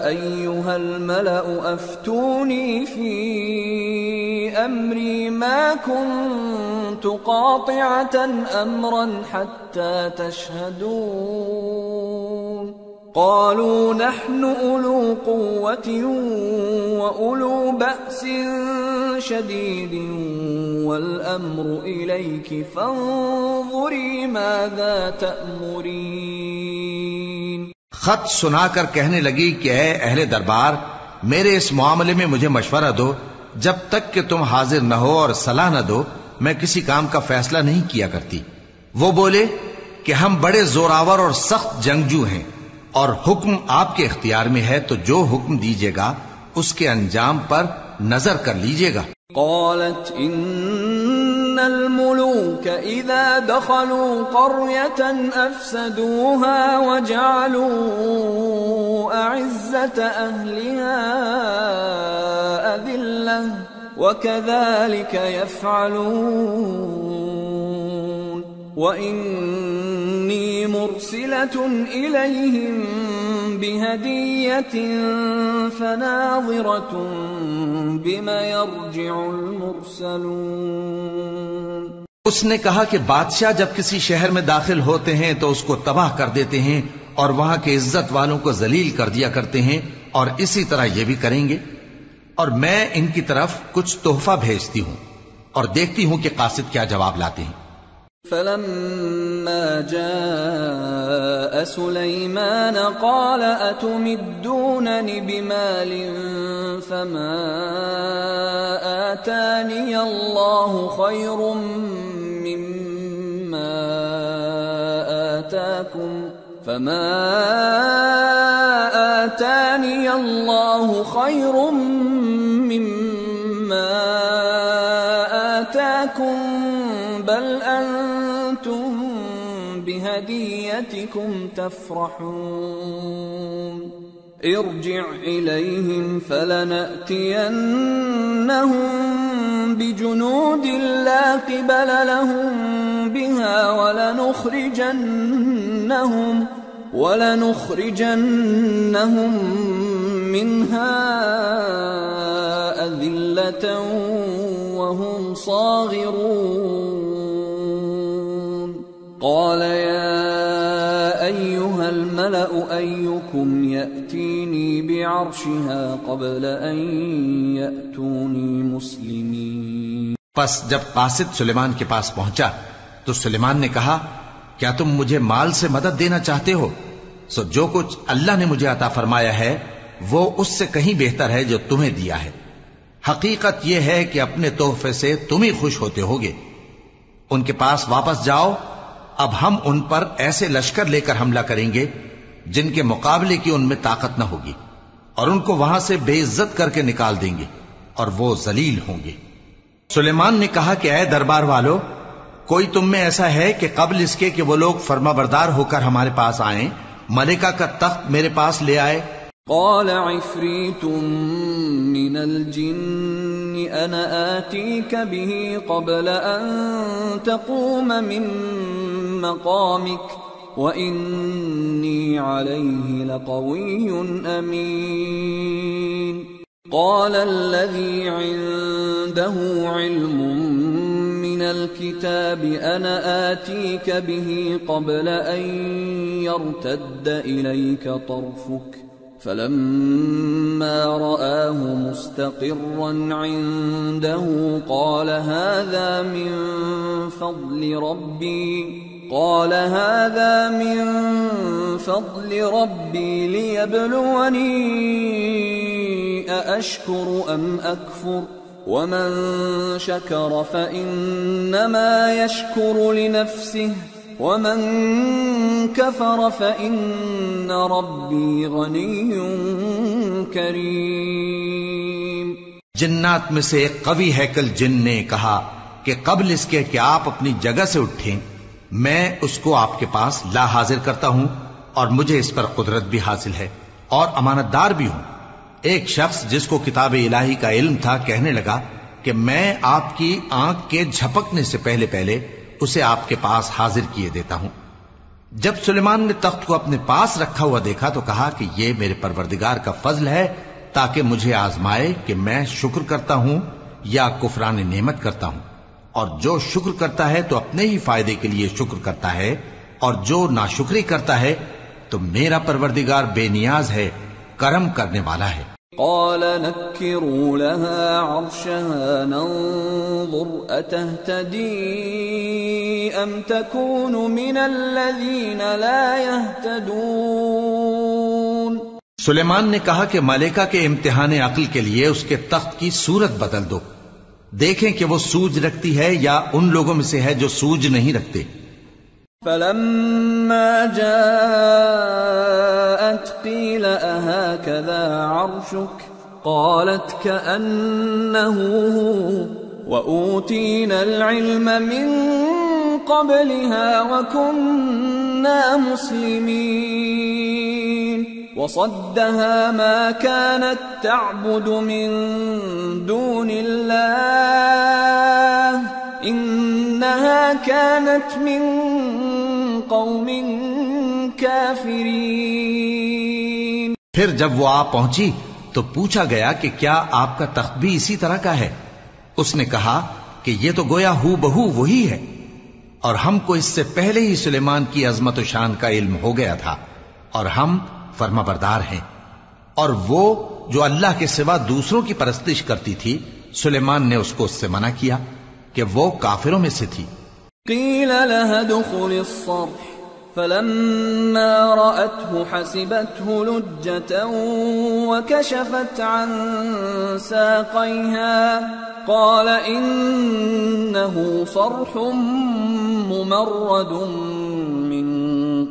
أيها الملأ أفتوني في أمري ما كنت قاطعة أمرا حتى تشهدون. قالوا نحن أولو قوة وأولو بأس شديد والأمر إليك فانظري ماذا تأمرين. خط سنا کر کہنے لگی کہ اے اہل دربار میرے اس معاملے میں مجھے مشورہ دو، جب تک کہ تم حاضر نہ ہو اور صلاح نہ دو میں کسی کام کا فیصلہ نہیں کیا کرتی. وہ بولے کہ ہم بڑے زوراور اور سخت جنگجو ہیں اور حکم آپ کے اختیار میں ہے، تو جو حکم دیجیے گا اس کے انجام پر نظر کر لیجیے گا. قالت ان الملوك اذا دخلوا قرية افسدوها وجعلوا اعزة اهلها اذلة وكذلك يفعلون وإني مرسلة إليهم بهدية فناظرة بما يرجع المرسلون. اس نے کہا کہ بادشاہ جب کسی شہر میں داخل ہوتے ہیں تو اس کو تباہ کر دیتے ہیں اور وہاں کے عزت والوں کو ذلیل کر دیا کرتے ہیں، اور اسی طرح یہ بھی کریں گے. اور میں ان کی طرف کچھ تحفہ بھیجتی ہوں اور دیکھتی ہوں کہ قاصد کیا جواب لاتے ہیں. فلما جاء سليمان قال أتمدونني بمال فما آتاني الله خير مما آتاكم بل أنتم بهديتكم تفرحون. ارجع إليهم فلنأتينهم بجنود لا قبل لهم بها ولنخرجنهم منها أذلة وهم صاغرون قال يا أيها الملأ أيكم يأتيني بعرشها قبل أن يأتوني مسلمين. پس جب قاصد سلیمان کے پاس پہنچا تو سلیمان نے کہا کیا تم مجھے مال سے مدد دینا چاہتے ہو؟ سو جو کچھ اللہ نے مجھے عطا فرمایا ہے وہ اس سے کہیں بہتر ہے جو تمہیں دیا ہے. حقیقت یہ ہے کہ اپنے تحفے سے تم ہی خوش ہوتے ہوگے. ان کے پاس واپس جاؤ، اب ہم ان پر ایسے لشکر لے کر حملہ کریں گے جن کے مقابلے کی ان میں طاقت نہ ہوگی، اور ان کو وہاں سے بے عزت کر کے نکال دیں گے اور وہ ذلیل ہوں گے. سلیمان نے کہا کہ اے دربار والو، کوئی تم میں ایسا ہے کہ قبل اس کے کہ وہ لوگ فرما بردار ہو کر ہمارے پاس آئیں ملکہ کا تخت میرے پاس لے آئے؟ قال عفریت من الجن انا آتیک به قبل ان تقوم من مقامک وإنی علیہ لقوی امین. قال الذي عنده علم من الكتاب أنا آتيك به قبل أن يرتد إليك طرفك فلما رآه مستقرا عنده قال هذا من فضل ربي ليبلوني أأشكر أم أكفر ومن شكر فإنما يشكر لنفسه ومن كفر فإن ربي غني كريم. جنات میں سے ایک قوی ہیکل جن نے کہا کہ قبل اس کے کہ آپ اپنی جگہ سے اٹھیں میں اس کو آپ کے پاس لا حاضر کرتا ہوں اور مجھے اس پر قدرت بھی حاصل ہے اور امانت دار بھی ہوں. ایک شخص جس کو کتاب الہی کا علم تھا کہنے لگا کہ میں آپ کی آنکھ کے جھپکنے سے پہلے پہلے اسے آپ کے پاس حاضر کیے دیتا ہوں. جب سلیمان نے تخت کو اپنے پاس رکھا ہوا دیکھا تو کہا کہ یہ میرے پروردگار کا فضل ہے تاکہ مجھے آزمائے کہ میں شکر کرتا ہوں یا کفران نعمت کرتا ہوں. اور جو شکر کرتا ہے تو اپنے ہی فائدے کے لیے شکر کرتا ہے، اور جو ناشکری کرتا ہے تو میرا پروردگار بے نیاز ہے، کرم کرنے والا ہے. قال نكروا لها عرشها ننظر أتهتدي أم تكون من الذين لا يهتدون. سلیمان نے کہا کہ ملکہ کے امتحان عقل کے لیے اس کے تخت کی صورت بدل دو، دیکھیں کہ وہ سوج رکھتی ہے یا ان لوگوں میں سے ہے جو سوج نہیں رکھتے. فلما جاءت قيل أهكذا عرشك قالت كأنه هو وأوتينا العلم من قبلها وكنا مسلمين. وصدها ما كانت تعبد من دون الله إنها كانت من قوم كافرين. پھر جب وہ آ پہنچی تو پوچھا گیا کہ کیا آپ کا تخت بھی اسی طرح کا ہے؟ اس نے کہا کہ یہ تو گویا ہو بہو وہی ہے، اور ہم کو اس سے پہلے ہی سلیمان کی عظمت و شان کا علم ہو گیا تھا اور ہم فرما بردار ہیں. اور وہ جو اللہ کے سوا دوسروں کی پرستش کرتی تھی سلیمان نے اس کو اس سے منع کیا کہ وہ کافروں میں سے تھی. قیل لها ادخل الصرح فلما رأته حسبته لجة وكشفت عن ساقيها قال إنه صرح ممرد من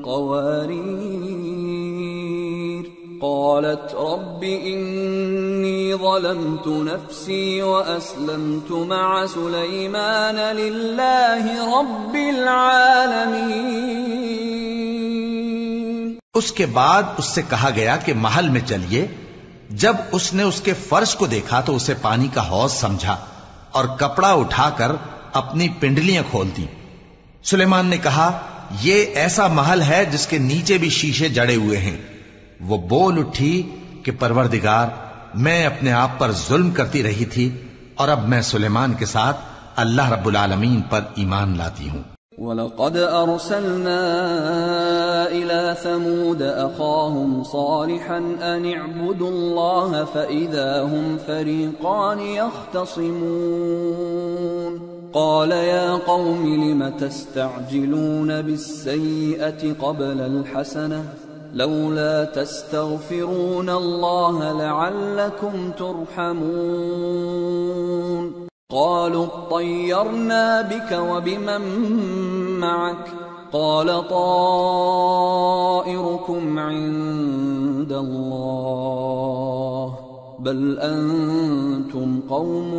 قوارير. قالت رب إني ظلمت نفسي وأسلمت مع سليمان لله رب العالمين. اس کے بعد اس سے کہا گیا کہ محل میں چلیے. جب اس نے اس کے فرش کو دیکھا تو اسے پانی کا حوض سمجھا اور کپڑا اٹھا کر اپنی پنڈلیاں کھول دی. سلیمان نے کہا یہ ایسا محل ہے جس کے نیچے بھی شیشے جڑے ہوئے ہیں. وہ بول اٹھی کہ پروردگار میں اپنے آپ پر ظلم کرتی رہی تھی اور اب میں سلیمان کے ساتھ اللہ رب العالمین پر ایمان لاتی ہوں. وَلَقَدْ أَرْسَلْنَا إِلَى ثَمُودَ أَخَاهُمْ صَالِحًا أَنِ اعْبُدُوا اللَّهَ فَإِذَا هُمْ فَرِيقَانِ يَخْتَصِمُونَ قَالَ يَا قَوْمِ لِمَ تَسْتَعْجِلُونَ بِالسَّيِّئَةِ قَبْلَ الْحَسَنَةِ لَوْلَا تَسْتَغْفِرُونَ اللَّهَ لَعَلَّكُمْ تُرْحَمُونَ قالوا اطيرنا بك وبمن معك قال طائركم عند الله بل أنتم قوم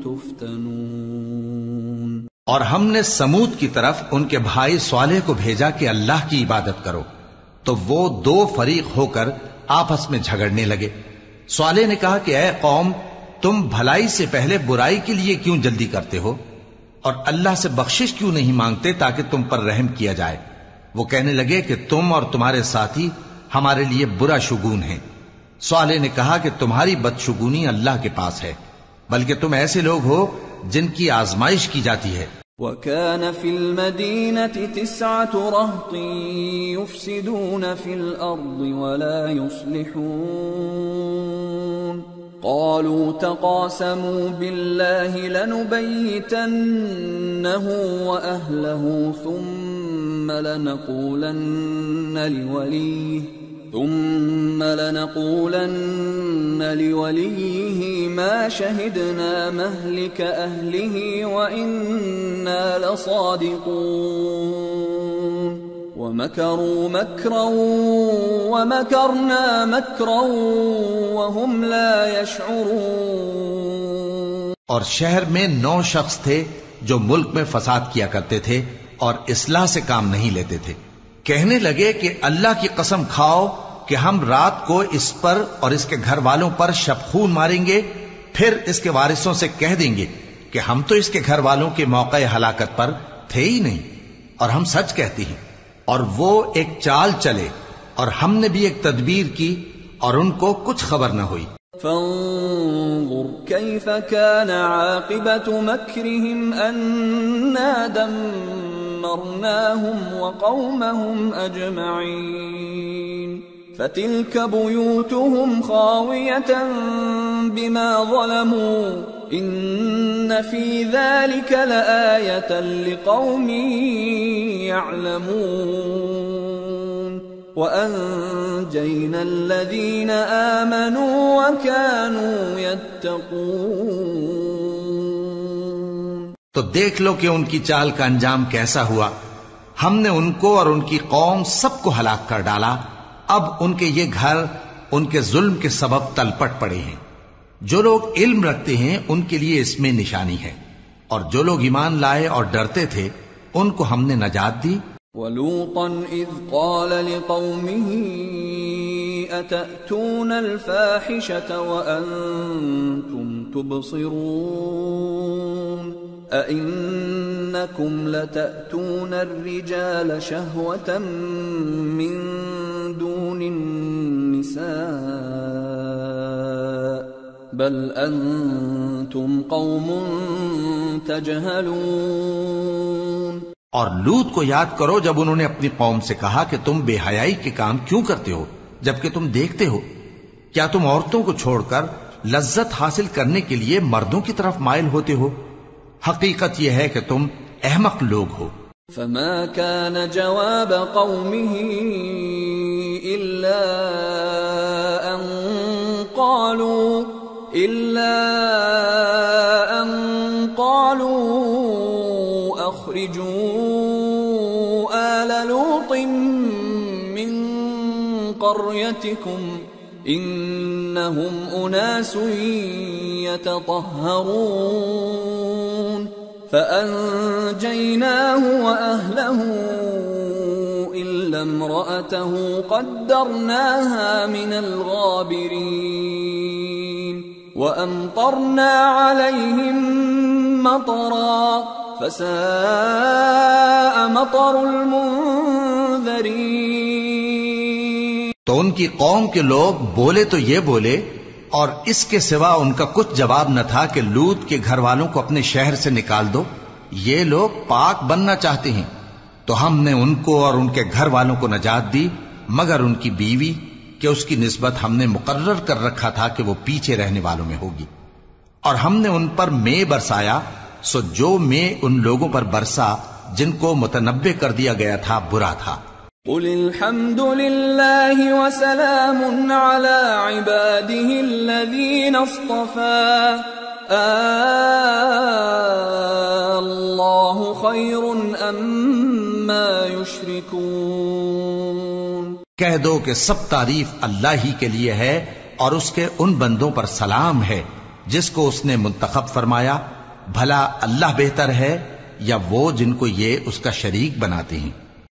تفتنون. اور ہم نے سمود کی طرف ان کے بھائی صالح کو بھیجا کہ اللہ کی عبادت کرو تو وہ دو فریق ہو کر آپس میں جھگڑنے لگے. صالح نے کہا کہ اے قوم تم بھلائی سے پہلے برائی کے لیے کیوں جلدی کرتے ہو اور اللہ سے بخشش کیوں نہیں مانگتے تاکہ تم پر رحم کیا جائے. وہ کہنے لگے کہ تم اور تمہارے ساتھی ہمارے لیے برا شگون ہیں. صالح نے کہا کہ تمہاری بدشگونی اللہ کے پاس ہے بلکہ تم ایسے لوگ ہو جن کی آزمائش کی جاتی ہے. وَكَانَ فِي الْمَدِينَةِ 9 رَهْطٍ يُفْسِدُونَ فِي الْأَرْضِ وَلَا يُصْلِحُونَ قالوا تقاسموا بالله لنبيتنه وأهله ثم لنقولن لوليه ما شهدنا مهلك أهله وإنا لصادقون ومكروا مكرا ومكرنا مكرا وهم لا يشعرون. اور شہر میں 9 شخص تھے جو ملک میں فساد کیا کرتے تھے اور اصلاح سے کام نہیں لیتے تھے. کہنے لگے کہ اللہ کی قسم کھاؤ کہ ہم رات کو اس پر اور اس کے گھر والوں پر شبخون ماریں گے پھر اس کے وارثوں سے کہہ دیں گے کہ ہم تو اس کے گھر والوں کے موقع ہلاکت پر تھے ہی نہیں اور ہم سچ کہتے ہیں. اور وہ ایک چال چلے اور ہم نے بھی ایک تدبیر کی اور ان کو کچھ خبر نہ ہوئی. فانظر كيف كان عاقبة مكرهم أنا دمرناهم وقومهم أجمعين فتلك بيوتهم خاوية بما ظلموا إن في ذلك لآية لقوم يعلمون وأنجينا الذين آمنوا وكانوا يتقون. تو دیکھ لو کہ ان کی چال کا انجام کیسا ہوا. ہم نے ان کو اور ان کی قوم سب کو ہلاک کر ڈالا. اب ان کے یہ گھر ان کے ظلم کے سبب تلپٹ پڑے ہیں. جو لوگ علم رکھتے ہیں ان کے لیے اس میں نشانی ہے اور جو لوگ ایمان لائے اور ڈرتے تھے ان کو ہم نے نجات دی. وَلُوطًا إِذْ قَالَ لِقَوْمِهِ أَتَأْتُونَ الْفَاحِشَةَ وَأَنْتُمْ تُبْصِرُونَ أَإِنَّكُمْ لَتَأْتُونَ الرِّجَالَ شَهْوَةً مِّن دُونِ النِّسَاءِ بَلْ أَنْتُمْ قَوْمٌ تَجْهَلُونَ. اور لوط کو یاد کرو جب انہوں نے اپنی قوم سے کہا کہ تم بے حیائی کے کام کیوں کرتے ہو جبکہ تم دیکھتے ہو. کیا تم عورتوں کو چھوڑ کر لذت حاصل کرنے کے لیے مردوں کی طرف مائل ہوتے ہو؟ حقیقت یہ ہے کہ تم احمق لوگ ہو. فما كان جواب قومه إلا أن قالوا أخرجوا آل لوط من قريتكم إنهم أناس يتطهرون فأنجيناه وأهله إلا إلا امرأته قدرناها من الغابرين وأمطرنا عليهم مطرا فساء مطر المنذرين. تو ان کی قوم کے لوگ بولے تو یہ بولے اور اس کے سوا ان کا کچھ جواب نہ تھا کہ لوط کے گھر والوں کو اپنے شہر سے نکال دو، یہ لوگ پاک بننا چاہتے ہیں. تو ہم نے ان کو اور ان کے گھر والوں کو نجات دی مگر ان کی بیوی کہ اس کی نسبت ہم نے مقرر کر رکھا تھا کہ وہ پیچھے رہنے والوں میں ہوگی. اور ہم نے ان پر مے برسایا، سو جو مے ان لوگوں پر برسا جن کو متنبع کر دیا گیا تھا برا تھا. قل الحمد لله وسلام على عباده الذين اصطفى الله خير أما يشركون. کہہ دو کہ سب تعریف اللہ ہی کے لیے ہے اور اس کے ان بندوں پر سلام ہے جس کو اس نے منتخب فرمایا. بھلا اللہ بہتر ہے یا وہ جن کو یہ اس کا شریک بناتے ہیں؟